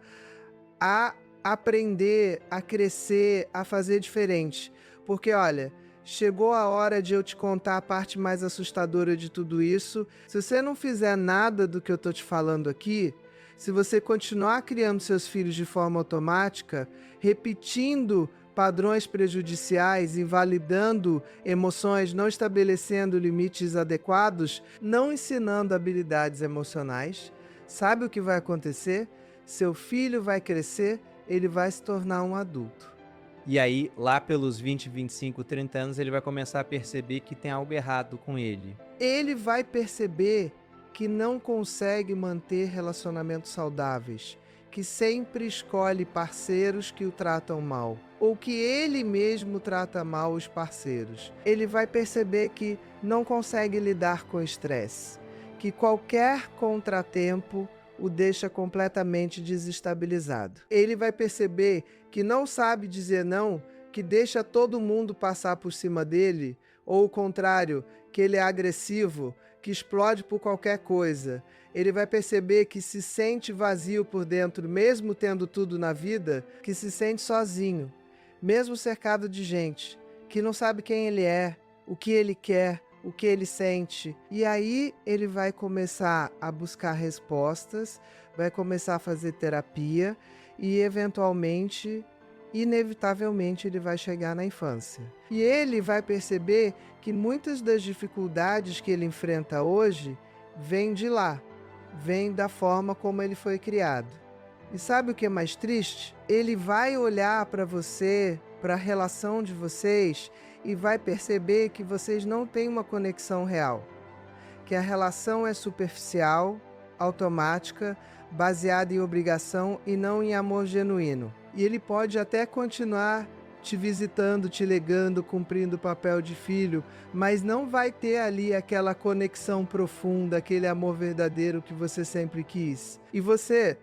a aprender, a crescer, a fazer diferente. Porque olha, chegou a hora de eu te contar a parte mais assustadora de tudo isso. Se você não fizer nada do que eu tô te falando aqui, se você continuar criando seus filhos de forma automática, repetindo padrões prejudiciais, invalidando emoções, não estabelecendo limites adequados, não ensinando habilidades emocionais, sabe o que vai acontecer? Seu filho vai crescer, ele vai se tornar um adulto. E aí, lá pelos 20, 25, 30 anos, ele vai começar a perceber que tem algo errado com ele. Ele vai perceber que não consegue manter relacionamentos saudáveis, que sempre escolhe parceiros que o tratam mal, ou que ele mesmo trata mal os parceiros. Ele vai perceber que não consegue lidar com o estresse, que qualquer contratempo o deixa completamente desestabilizado. Ele vai perceber que não sabe dizer não, que deixa todo mundo passar por cima dele, ou o contrário, que ele é agressivo, que explode por qualquer coisa. Ele vai perceber que se sente vazio por dentro, mesmo tendo tudo na vida, que se sente sozinho, mesmo cercado de gente, que não sabe quem ele é, o que ele quer, o que ele sente. E aí ele vai começar a buscar respostas, vai começar a fazer terapia e eventualmente, inevitavelmente, ele vai chegar na infância. E ele vai perceber que muitas das dificuldades que ele enfrenta hoje vêm de lá, vêm da forma como ele foi criado. E sabe o que é mais triste? Ele vai olhar para você, para a relação de vocês, e vai perceber que vocês não têm uma conexão real, que a relação é superficial, automática, baseada em obrigação e não em amor genuíno. E ele pode até continuar te visitando, te ligando, cumprindo o papel de filho, mas não vai ter ali aquela conexão profunda, aquele amor verdadeiro que você sempre quis. E você,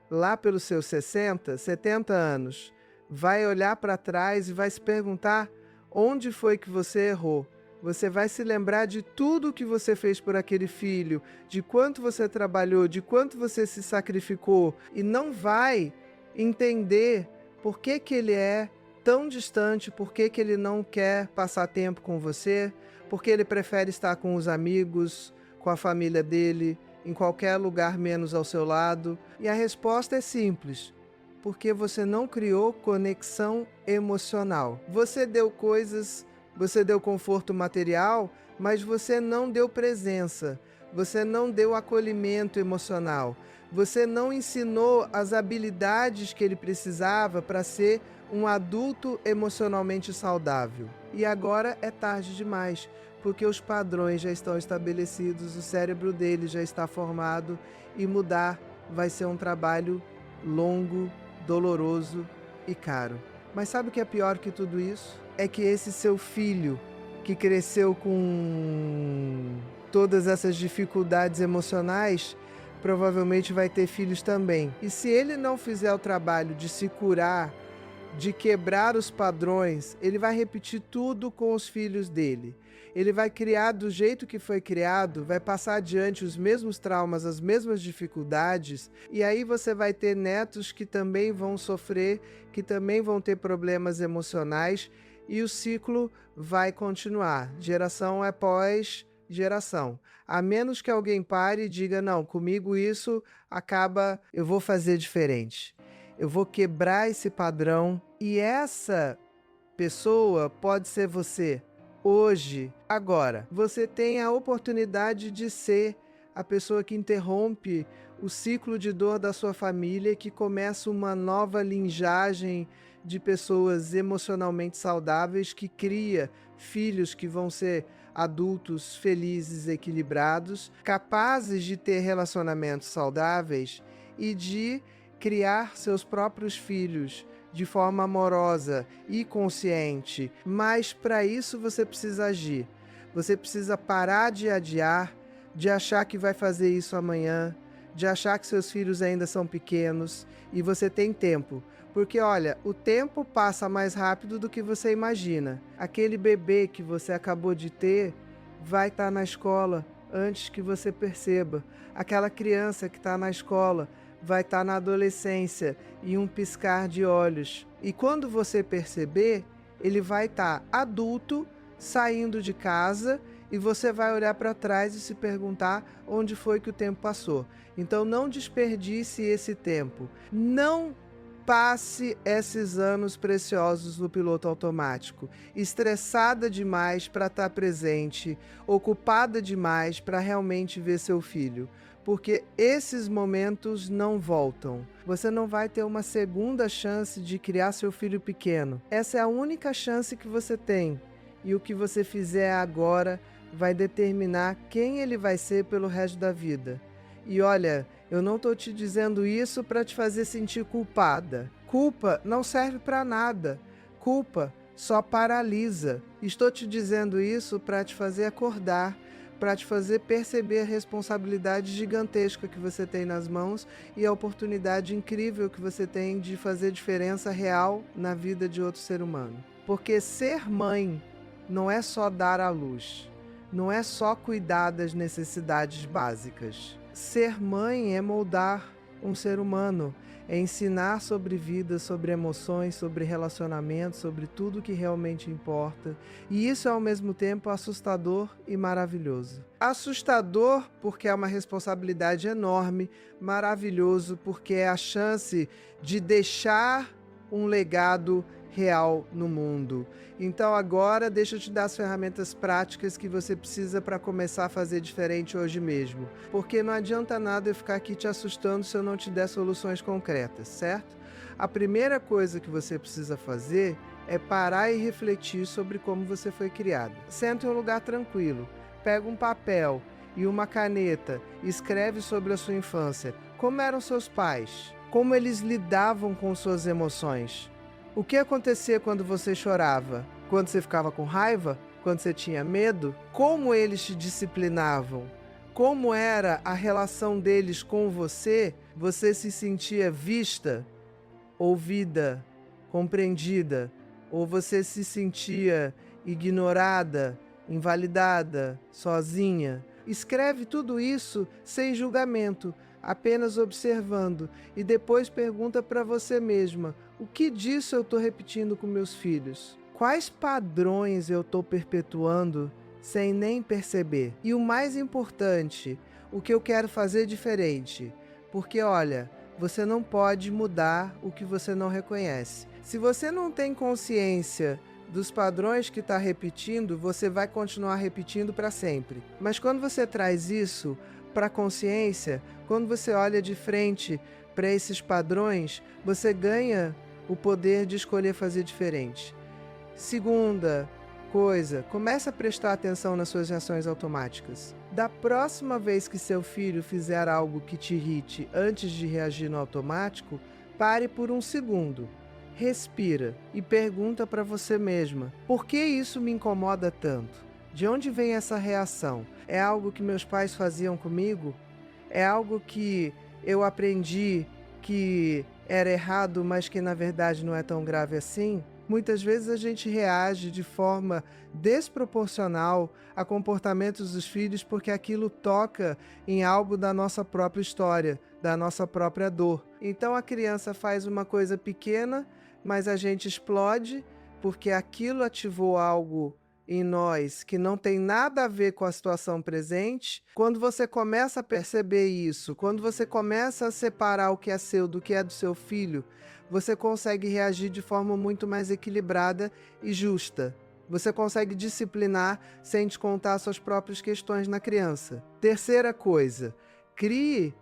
lá pelos seus 60, 70 anos, vai olhar para trás e vai se perguntar onde foi que você errou. Você vai se lembrar de tudo que você fez por aquele filho, de quanto você trabalhou, de quanto você se sacrificou, e não vai entender por que que ele é tão distante, por que que ele não quer passar tempo com você, porque ele prefere estar com os amigos, com a família dele, em qualquer lugar menos ao seu lado. E a resposta é simples: porque você não criou conexão emocional. Você deu coisas, você deu conforto material, mas você não deu presença, você não deu acolhimento emocional, você não ensinou as habilidades que ele precisava para ser um adulto emocionalmente saudável. E agora é tarde demais, porque os padrões já estão estabelecidos, o cérebro dele já está formado e mudar vai ser um trabalho longo, doloroso e caro. Mas sabe o que é pior que tudo isso? É que esse seu filho, que cresceu com todas essas dificuldades emocionais, provavelmente vai ter filhos também. E se ele não fizer o trabalho de se curar, de quebrar os padrões, ele vai repetir tudo com os filhos dele. Ele vai criar do jeito que foi criado, vai passar adiante os mesmos traumas, as mesmas dificuldades, e aí você vai ter netos que também vão sofrer, que também vão ter problemas emocionais, e o ciclo vai continuar, geração após geração. A menos que alguém pare e diga: não, comigo isso acaba, eu vou fazer diferente. Eu vou quebrar esse padrão, e essa pessoa pode ser você. Hoje, agora, você tem a oportunidade de ser a pessoa que interrompe o ciclo de dor da sua família, que começa uma nova linhagem de pessoas emocionalmente saudáveis, que cria filhos que vão ser adultos felizes, equilibrados, capazes de ter relacionamentos saudáveis e de criar seus próprios filhos de forma amorosa e consciente. Mas para isso você precisa agir. Você precisa parar de adiar, de achar que vai fazer isso amanhã, de achar que seus filhos ainda são pequenos e você tem tempo. Porque, olha, o tempo passa mais rápido do que você imagina. Aquele bebê que você acabou de ter vai estar na escola antes que você perceba. Aquela criança que está na escola vai estar na adolescência em um piscar de olhos. E quando você perceber, ele vai estar adulto, saindo de casa, e você vai olhar para trás e se perguntar onde foi que o tempo passou. Então não desperdice esse tempo. Não passe esses anos preciosos no piloto automático, estressada demais para estar presente, ocupada demais para realmente ver seu filho, porque esses momentos não voltam. Você não vai ter uma segunda chance de criar seu filho pequeno. Essa é a única chance que você tem, e o que você fizer agora vai determinar quem ele vai ser pelo resto da vida. E olha, eu não estou te dizendo isso para te fazer sentir culpada. Culpa não serve para nada. Culpa só paralisa. Estou te dizendo isso para te fazer acordar, para te fazer perceber a responsabilidade gigantesca que você tem nas mãos e a oportunidade incrível que você tem de fazer diferença real na vida de outro ser humano. Porque ser mãe não é só dar à luz, não é só cuidar das necessidades básicas. Ser mãe é moldar um ser humano, é ensinar sobre vida, sobre emoções, sobre relacionamentos, sobre tudo que realmente importa. E isso é ao mesmo tempo assustador e maravilhoso. Assustador porque é uma responsabilidade enorme, maravilhoso porque é a chance de deixar um legado real no mundo. Então agora deixa eu te dar as ferramentas práticas que você precisa para começar a fazer diferente hoje mesmo. Porque não adianta nada eu ficar aqui te assustando se eu não te der soluções concretas, certo? A primeira coisa que você precisa fazer é parar e refletir sobre como você foi criado. Senta em um lugar tranquilo, pega um papel e uma caneta, escreve sobre a sua infância. Como eram seus pais? Como eles lidavam com suas emoções? O que acontecia quando você chorava? Quando você ficava com raiva? Quando você tinha medo? Como eles te disciplinavam? Como era a relação deles com você? Você se sentia vista, ouvida, compreendida? Ou você se sentia ignorada, invalidada, sozinha? Escreve tudo isso sem julgamento, apenas observando, e depois pergunta para você mesma: o que disso eu estou repetindo com meus filhos? Quais padrões eu estou perpetuando sem nem perceber? E o mais importante, o que eu quero fazer diferente? Porque olha, você não pode mudar o que você não reconhece. Se você não tem consciência dos padrões que está repetindo, você vai continuar repetindo para sempre. Mas quando você traz isso para a consciência, quando você olha de frente para esses padrões, você ganha o poder de escolher fazer diferente. Segunda coisa, comece a prestar atenção nas suas reações automáticas. Da próxima vez que seu filho fizer algo que te irrite antes de reagir no automático, pare por um segundo, respira e pergunta para você mesma: por que isso me incomoda tanto? De onde vem essa reação? É algo que meus pais faziam comigo? É algo que eu aprendi que era errado, mas que na verdade não é tão grave assim? Muitas vezes a gente reage de forma desproporcional a comportamentos dos filhos porque aquilo toca em algo da nossa própria história, da nossa própria dor. Então a criança faz uma coisa pequena, mas a gente explode porque aquilo ativou algo em nós que não tem nada a ver com a situação presente. Quando você começa a perceber isso, quando você começa a separar o que é seu do que é do seu filho, você consegue reagir de forma muito mais equilibrada e justa. Você consegue disciplinar sem descontar suas próprias questões na criança. Terceira coisa, crie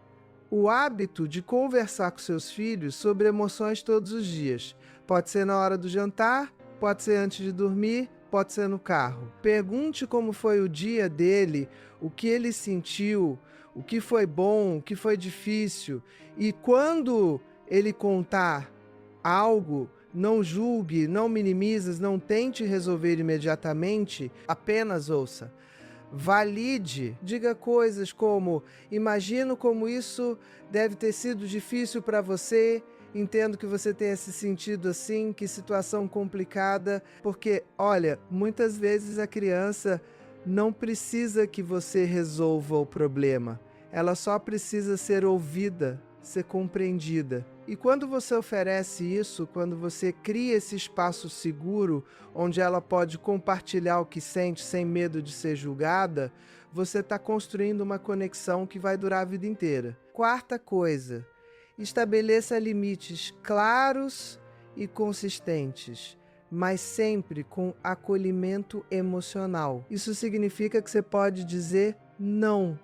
o hábito de conversar com seus filhos sobre emoções todos os dias. Pode ser na hora do jantar, pode ser antes de dormir, pode ser no carro. Pergunte como foi o dia dele, o que ele sentiu, o que foi bom, o que foi difícil. E quando ele contar algo, não julgue, não minimize, não tente resolver imediatamente, apenas ouça. Valide, diga coisas como: imagino como isso deve ter sido difícil para você, entendo que você tenha se sentido assim, que situação complicada, porque, olha, muitas vezes a criança não precisa que você resolva o problema, ela só precisa ser ouvida, ser compreendida. E quando você oferece isso, quando você cria esse espaço seguro, onde ela pode compartilhar o que sente sem medo de ser julgada, você está construindo uma conexão que vai durar a vida inteira. Quarta coisa, estabeleça limites claros e consistentes, mas sempre com acolhimento emocional. Isso significa que você pode dizer não.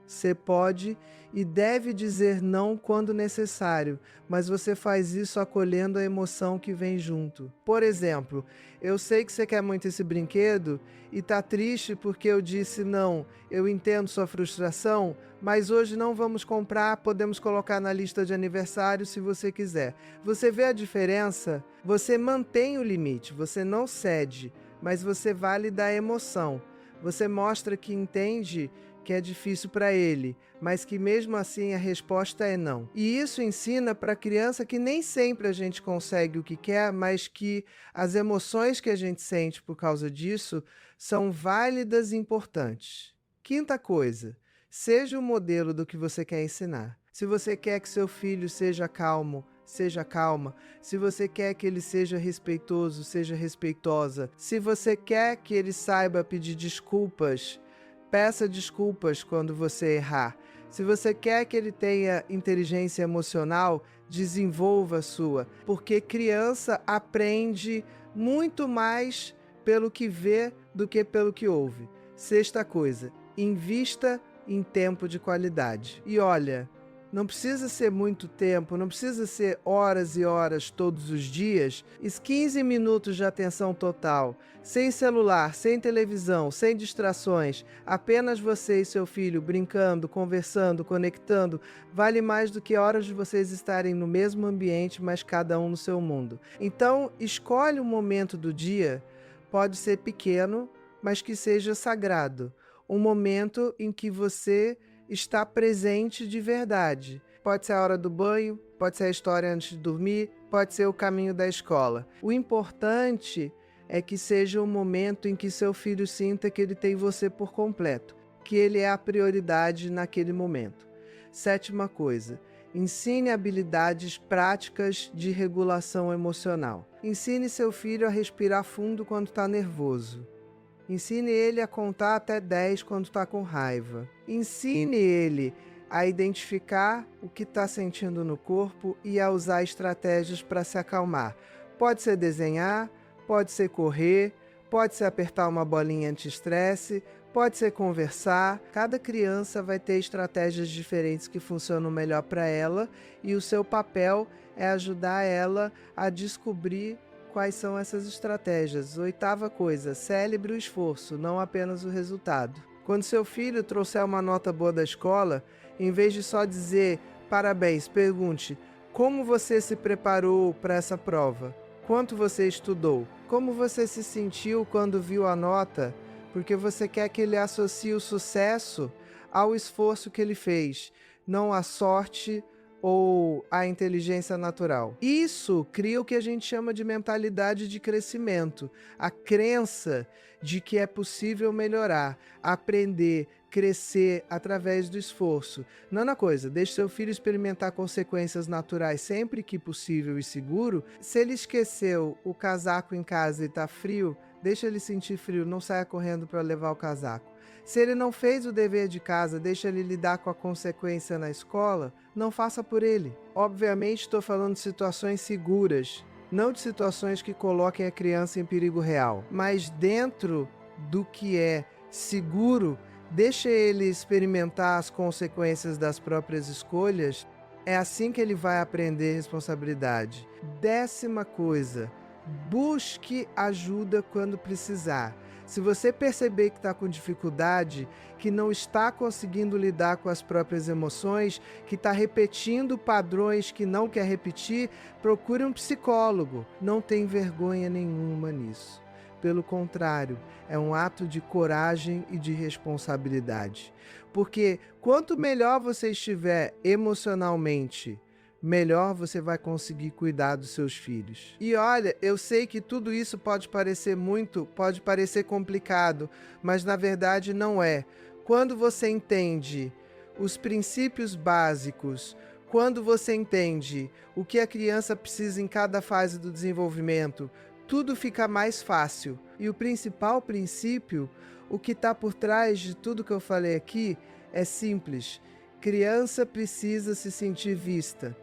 Você pode e deve dizer não quando necessário, mas você faz isso acolhendo a emoção que vem junto. Por exemplo, eu sei que você quer muito esse brinquedo e tá triste porque eu disse não. Eu entendo sua frustração, mas hoje não vamos comprar, podemos colocar na lista de aniversário se você quiser. Você vê a diferença? Você mantém o limite, você não cede, mas você vale da emoção. Você mostra que entende que é difícil para ele, mas que mesmo assim a resposta é não. E isso ensina para a criança que nem sempre a gente consegue o que quer, mas que as emoções que a gente sente por causa disso são válidas e importantes. Quinta coisa, seja o modelo do que você quer ensinar. Se você quer que seu filho seja calmo, seja calma. Se você quer que ele seja respeitoso, seja respeitosa. Se você quer que ele saiba pedir desculpas, peça desculpas quando você errar. Se você quer que ele tenha inteligência emocional, desenvolva a sua, porque criança aprende muito mais pelo que vê do que pelo que ouve. Sexta coisa, invista em tempo de qualidade. E olha, não precisa ser muito tempo, não precisa ser horas e horas todos os dias, 15 minutos de atenção total, sem celular, sem televisão, sem distrações, apenas você e seu filho brincando, conversando, conectando, vale mais do que horas de vocês estarem no mesmo ambiente, mas cada um no seu mundo. Então, escolhe um momento do dia, pode ser pequeno, mas que seja sagrado, um momento em que você está presente de verdade. Pode ser a hora do banho, pode ser a história antes de dormir, pode ser o caminho da escola. O importante é que seja um momento em que seu filho sinta que ele tem você por completo, que ele é a prioridade naquele momento. Sétima coisa, ensine habilidades práticas de regulação emocional. Ensine seu filho a respirar fundo quando está nervoso. Ensine ele a contar até 10 quando está com raiva. Ensine ele a identificar o que está sentindo no corpo e a usar estratégias para se acalmar. Pode ser desenhar, pode ser correr, pode ser apertar uma bolinha anti-estresse, pode ser conversar. Cada criança vai ter estratégias diferentes que funcionam melhor para ela e o seu papel é ajudar ela a descobrir quais são essas estratégias. Oitava coisa, celebre o esforço, não apenas o resultado. Quando seu filho trouxer uma nota boa da escola, em vez de só dizer parabéns, pergunte: como você se preparou para essa prova? Quanto você estudou? Como você se sentiu quando viu a nota? Porque você quer que ele associe o sucesso ao esforço que ele fez, não à sorte ou a inteligência natural. Isso cria o que a gente chama de mentalidade de crescimento, a crença de que é possível melhorar, aprender, crescer através do esforço. Nona coisa, deixe seu filho experimentar consequências naturais sempre que possível e seguro. Se ele esqueceu o casaco em casa e está frio, deixa ele sentir frio, não saia correndo para levar o casaco. Se ele não fez o dever de casa, deixa ele lidar com a consequência na escola, não faça por ele. Obviamente estou falando de situações seguras, não de situações que coloquem a criança em perigo real. Mas dentro do que é seguro, deixa ele experimentar as consequências das próprias escolhas. É assim que ele vai aprender responsabilidade. Décima coisa, Busque ajuda quando precisar. Se você perceber que está com dificuldade, que não está conseguindo lidar com as próprias emoções, que está repetindo padrões que não quer repetir, procure um psicólogo. Não tem vergonha nenhuma nisso. Pelo contrário, é um ato de coragem e de responsabilidade. Porque quanto melhor você estiver emocionalmente, melhor você vai conseguir cuidar dos seus filhos. E olha, eu sei que tudo isso pode parecer complicado, mas na verdade não é. Quando você entende os princípios básicos, quando você entende o que a criança precisa em cada fase do desenvolvimento, tudo fica mais fácil. E o principal princípio, o que está por trás de tudo que eu falei aqui, é simples. Criança precisa se sentir vista,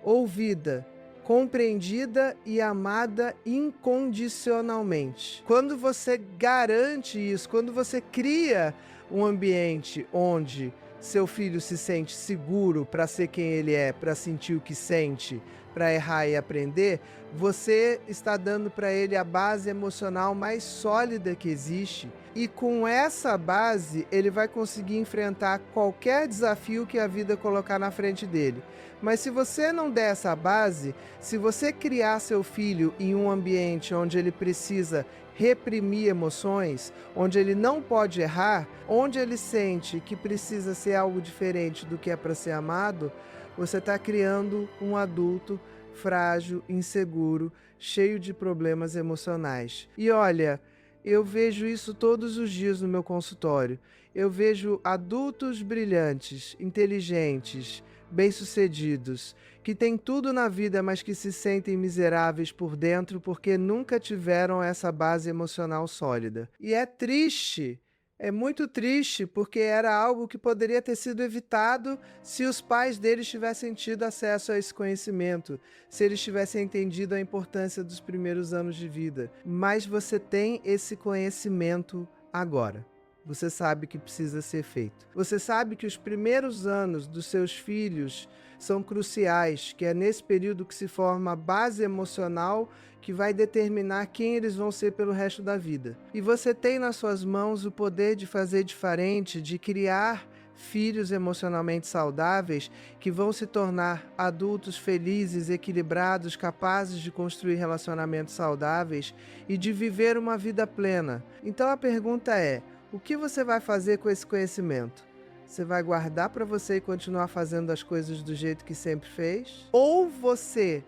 ouvida, compreendida e amada incondicionalmente. Quando você garante isso, quando você cria um ambiente onde seu filho se sente seguro para ser quem ele é, para sentir o que sente, para errar e aprender, você está dando para ele a base emocional mais sólida que existe. E com essa base, ele vai conseguir enfrentar qualquer desafio que a vida colocar na frente dele. Mas se você não der essa base, se você criar seu filho em um ambiente onde ele precisa reprimir emoções, onde ele não pode errar, onde ele sente que precisa ser algo diferente do que é para ser amado, você está criando um adulto frágil, inseguro, cheio de problemas emocionais. E olha, eu vejo isso todos os dias no meu consultório. Eu vejo adultos brilhantes, inteligentes, bem-sucedidos, que têm tudo na vida, mas que se sentem miseráveis por dentro porque nunca tiveram essa base emocional sólida. E é triste, é muito triste, porque era algo que poderia ter sido evitado se os pais deles tivessem tido acesso a esse conhecimento, se eles tivessem entendido a importância dos primeiros anos de vida. Mas você tem esse conhecimento agora. Você sabe que precisa ser feito. Você sabe que os primeiros anos dos seus filhos são cruciais, que é nesse período que se forma a base emocional que vai determinar quem eles vão ser pelo resto da vida. E você tem nas suas mãos o poder de fazer diferente, de criar filhos emocionalmente saudáveis que vão se tornar adultos felizes, equilibrados, capazes de construir relacionamentos saudáveis e de viver uma vida plena. Então a pergunta é: o que você vai fazer com esse conhecimento? Você vai guardar para você e continuar fazendo as coisas do jeito que sempre fez? Ou você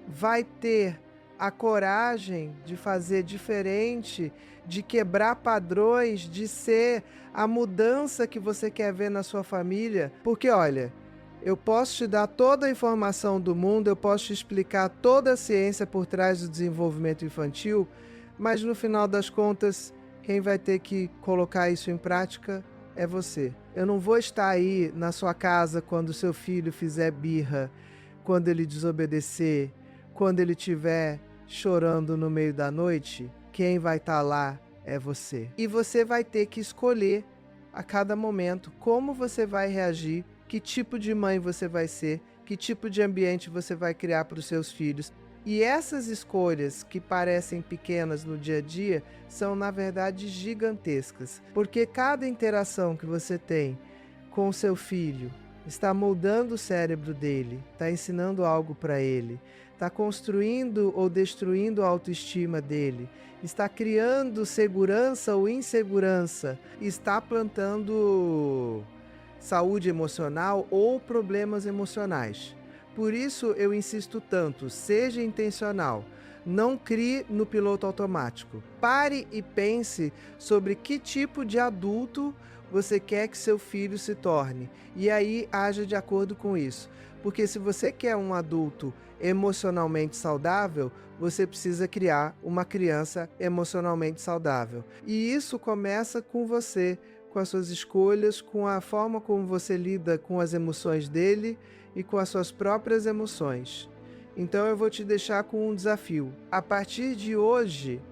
vai ter a coragem de fazer diferente, de quebrar padrões, de ser a mudança que você quer ver na sua família? Porque olha, eu posso te dar toda a informação do mundo, eu posso te explicar toda a ciência por trás do desenvolvimento infantil, mas no final das contas, quem vai ter que colocar isso em prática é você. Eu não vou estar aí na sua casa quando seu filho fizer birra, quando ele desobedecer, quando ele estiver chorando no meio da noite. Quem vai estar lá é você. E você vai ter que escolher a cada momento como você vai reagir, que tipo de mãe você vai ser, que tipo de ambiente você vai criar para os seus filhos. E essas escolhas que parecem pequenas no dia a dia são, na verdade, gigantescas, porque cada interação que você tem com o seu filho está moldando o cérebro dele, está ensinando algo para ele, está construindo ou destruindo a autoestima dele, está criando segurança ou insegurança, está plantando saúde emocional ou problemas emocionais. Por isso eu insisto tanto, seja intencional, não crie no piloto automático. Pare e pense sobre que tipo de adulto você quer que seu filho se torne, e aí haja de acordo com isso. Porque se você quer um adulto emocionalmente saudável, você precisa criar uma criança emocionalmente saudável. E isso começa com você, com as suas escolhas, com a forma como você lida com as emoções dele e com as suas próprias emoções. Então eu vou te deixar com um desafio. A partir de hoje,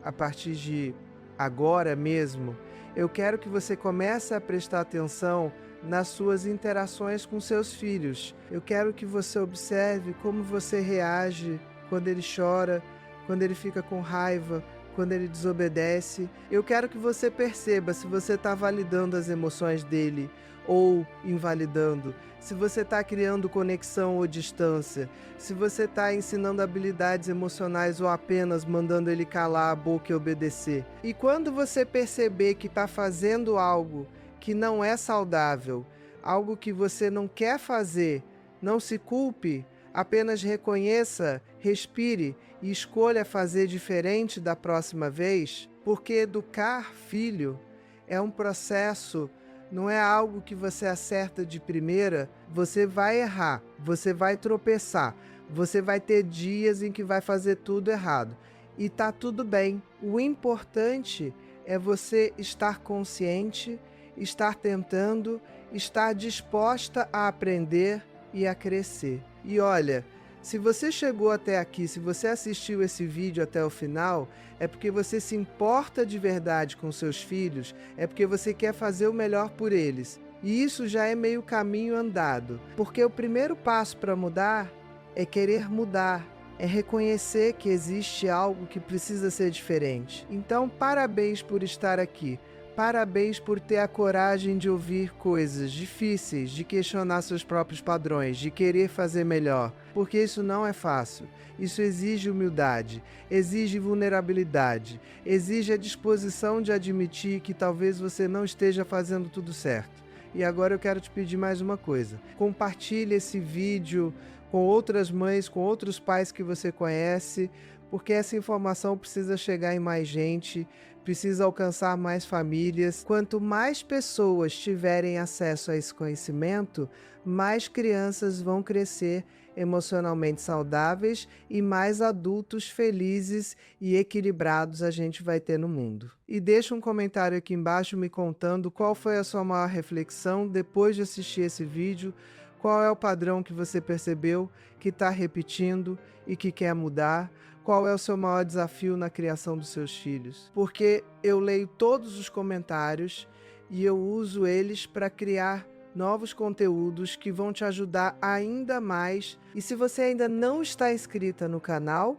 a partir de agora mesmo, eu quero que você comece a prestar atenção nas suas interações com seus filhos. Eu quero que você observe como você reage quando ele chora, quando ele fica com raiva, quando ele desobedece. Eu quero que você perceba se você está validando as emoções dele ou invalidando, se você está criando conexão ou distância, se você está ensinando habilidades emocionais ou apenas mandando ele calar a boca e obedecer. E quando você perceber que está fazendo algo que não é saudável, algo que você não quer fazer, não se culpe, apenas reconheça, respire e escolha fazer diferente da próxima vez, porque educar filho é um processo, não é algo que você acerta de primeira. Você vai errar, você vai tropeçar, você vai ter dias em que vai fazer tudo errado. E tá tudo bem. O importante é você estar consciente, estar tentando, estar disposta a aprender e a crescer. E olha, se você chegou até aqui, se você assistiu esse vídeo até o final, é porque você se importa de verdade com seus filhos, é porque você quer fazer o melhor por eles. E isso já é meio caminho andado, porque o primeiro passo para mudar é querer mudar, é reconhecer que existe algo que precisa ser diferente. Então, parabéns por estar aqui. Parabéns por ter a coragem de ouvir coisas difíceis, de questionar seus próprios padrões, de querer fazer melhor, porque isso não é fácil. Isso exige humildade, exige vulnerabilidade, exige a disposição de admitir que talvez você não esteja fazendo tudo certo. E agora eu quero te pedir mais uma coisa. Compartilhe esse vídeo com outras mães, com outros pais que você conhece, porque essa informação precisa chegar em mais gente, precisa alcançar mais famílias. Quanto mais pessoas tiverem acesso a esse conhecimento, mais crianças vão crescer emocionalmente saudáveis e mais adultos felizes e equilibrados a gente vai ter no mundo. E deixa um comentário aqui embaixo me contando qual foi a sua maior reflexão depois de assistir esse vídeo, qual é o padrão que você percebeu que está repetindo e que quer mudar. Qual é o seu maior desafio na criação dos seus filhos? Porque eu leio todos os comentários e eu uso eles para criar novos conteúdos que vão te ajudar ainda mais. E se você ainda não está inscrita no canal,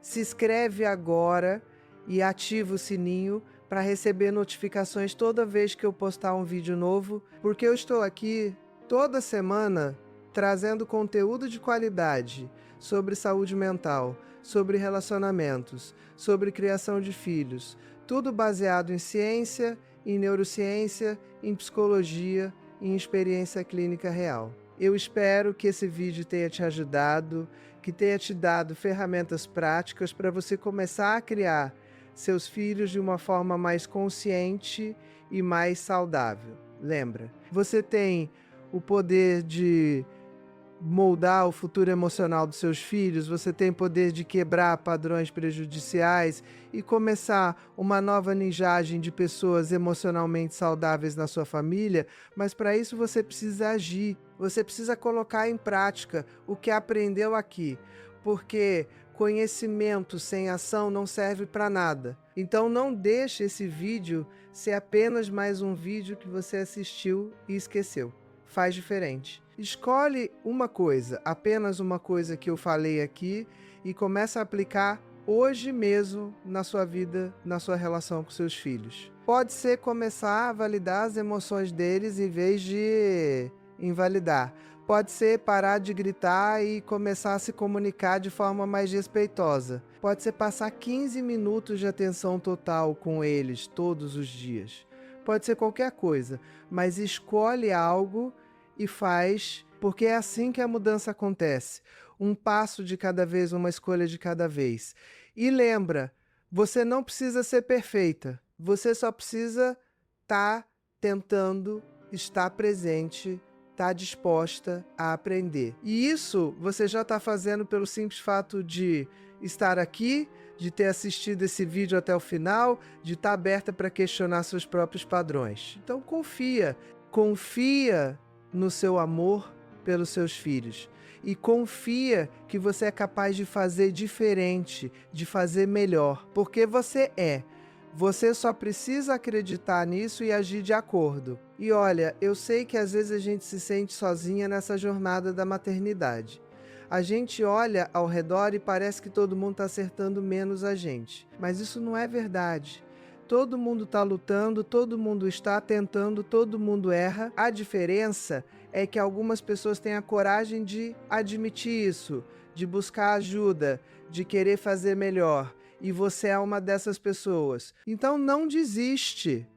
se inscreve agora e ativa o sininho para receber notificações toda vez que eu postar um vídeo novo, porque eu estou aqui toda semana trazendo conteúdo de qualidade sobre saúde mental, sobre relacionamentos, sobre criação de filhos, tudo baseado em ciência, em neurociência, em psicologia e em experiência clínica real. Eu espero que esse vídeo tenha te ajudado, que tenha te dado ferramentas práticas para você começar a criar seus filhos de uma forma mais consciente e mais saudável. Lembra, você tem o poder de moldar o futuro emocional dos seus filhos, você tem poder de quebrar padrões prejudiciais e começar uma nova linhagem de pessoas emocionalmente saudáveis na sua família, mas para isso você precisa agir, você precisa colocar em prática o que aprendeu aqui, porque conhecimento sem ação não serve para nada. Então não deixe esse vídeo ser apenas mais um vídeo que você assistiu e esqueceu. Faz diferente. Escolhe uma coisa, apenas uma coisa que eu falei aqui e começa a aplicar hoje mesmo na sua vida, na sua relação com seus filhos. Pode ser começar a validar as emoções deles em vez de invalidar. Pode ser parar de gritar e começar a se comunicar de forma mais respeitosa. Pode ser passar 15 minutos de atenção total com eles todos os dias. Pode ser qualquer coisa, mas escolhe algo e faz, porque é assim que a mudança acontece. Um passo de cada vez, uma escolha de cada vez. E lembra, você não precisa ser perfeita, você só precisa estar tentando, estar presente, estar disposta a aprender. E isso você já está fazendo pelo simples fato de estar aqui, de ter assistido esse vídeo até o final, de estar aberta para questionar seus próprios padrões. Então confia no seu amor pelos seus filhos e confia que você é capaz de fazer diferente, de fazer melhor, porque você é. Você só precisa acreditar nisso e agir de acordo. E olha, eu sei que às vezes a gente se sente sozinha nessa jornada da maternidade. A gente olha ao redor e parece que todo mundo está acertando menos a gente. Mas isso não é verdade. Todo mundo está lutando, todo mundo está tentando, todo mundo erra. A diferença é que algumas pessoas têm a coragem de admitir isso, de buscar ajuda, de querer fazer melhor. E você é uma dessas pessoas. Então não desiste.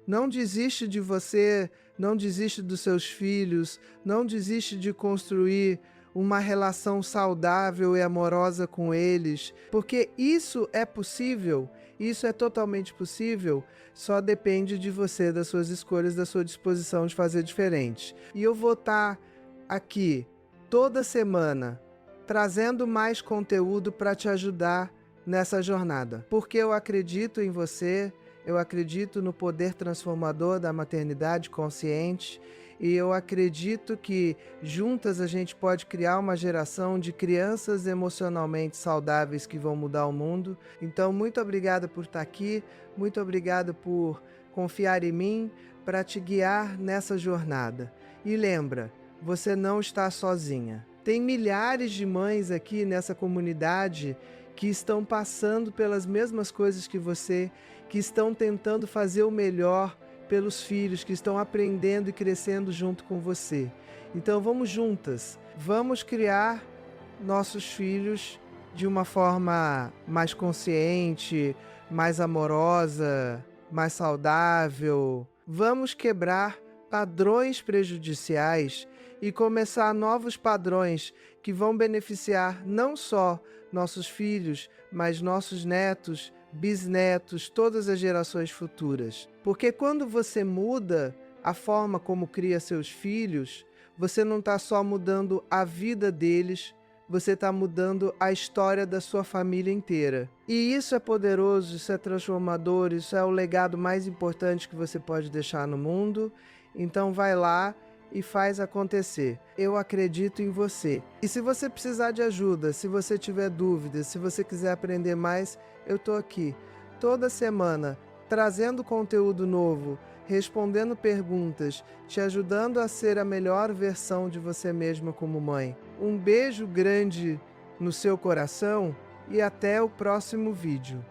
Não desiste de você, não desiste dos seus filhos, não desiste de construir uma relação saudável e amorosa com eles, porque isso é possível, isso é totalmente possível, só depende de você, das suas escolhas, da sua disposição de fazer diferente. E eu vou estar aqui toda semana trazendo mais conteúdo para te ajudar nessa jornada, porque eu acredito em você. Eu acredito no poder transformador da maternidade consciente e eu acredito que juntas a gente pode criar uma geração de crianças emocionalmente saudáveis que vão mudar o mundo. Então, muito obrigada por estar aqui, muito obrigada por confiar em mim para te guiar nessa jornada. E lembra, você não está sozinha. Tem milhares de mães aqui nessa comunidade que estão passando pelas mesmas coisas que você, que estão tentando fazer o melhor pelos filhos, que estão aprendendo e crescendo junto com você. Então vamos juntas, vamos criar nossos filhos de uma forma mais consciente, mais amorosa, mais saudável. Vamos quebrar padrões prejudiciais e começar novos padrões que vão beneficiar não só nossos filhos, mas nossos netos, bisnetos, todas as gerações futuras. Porque quando você muda a forma como cria seus filhos, você não está só mudando a vida deles, você está mudando a história da sua família inteira. E isso é poderoso, isso é transformador, isso é o legado mais importante que você pode deixar no mundo. Então vai lá e faz acontecer. Eu acredito em você. E se você precisar de ajuda, se você tiver dúvidas, se você quiser aprender mais, eu estou aqui toda semana trazendo conteúdo novo, respondendo perguntas, te ajudando a ser a melhor versão de você mesma como mãe. Um beijo grande no seu coração e até o próximo vídeo.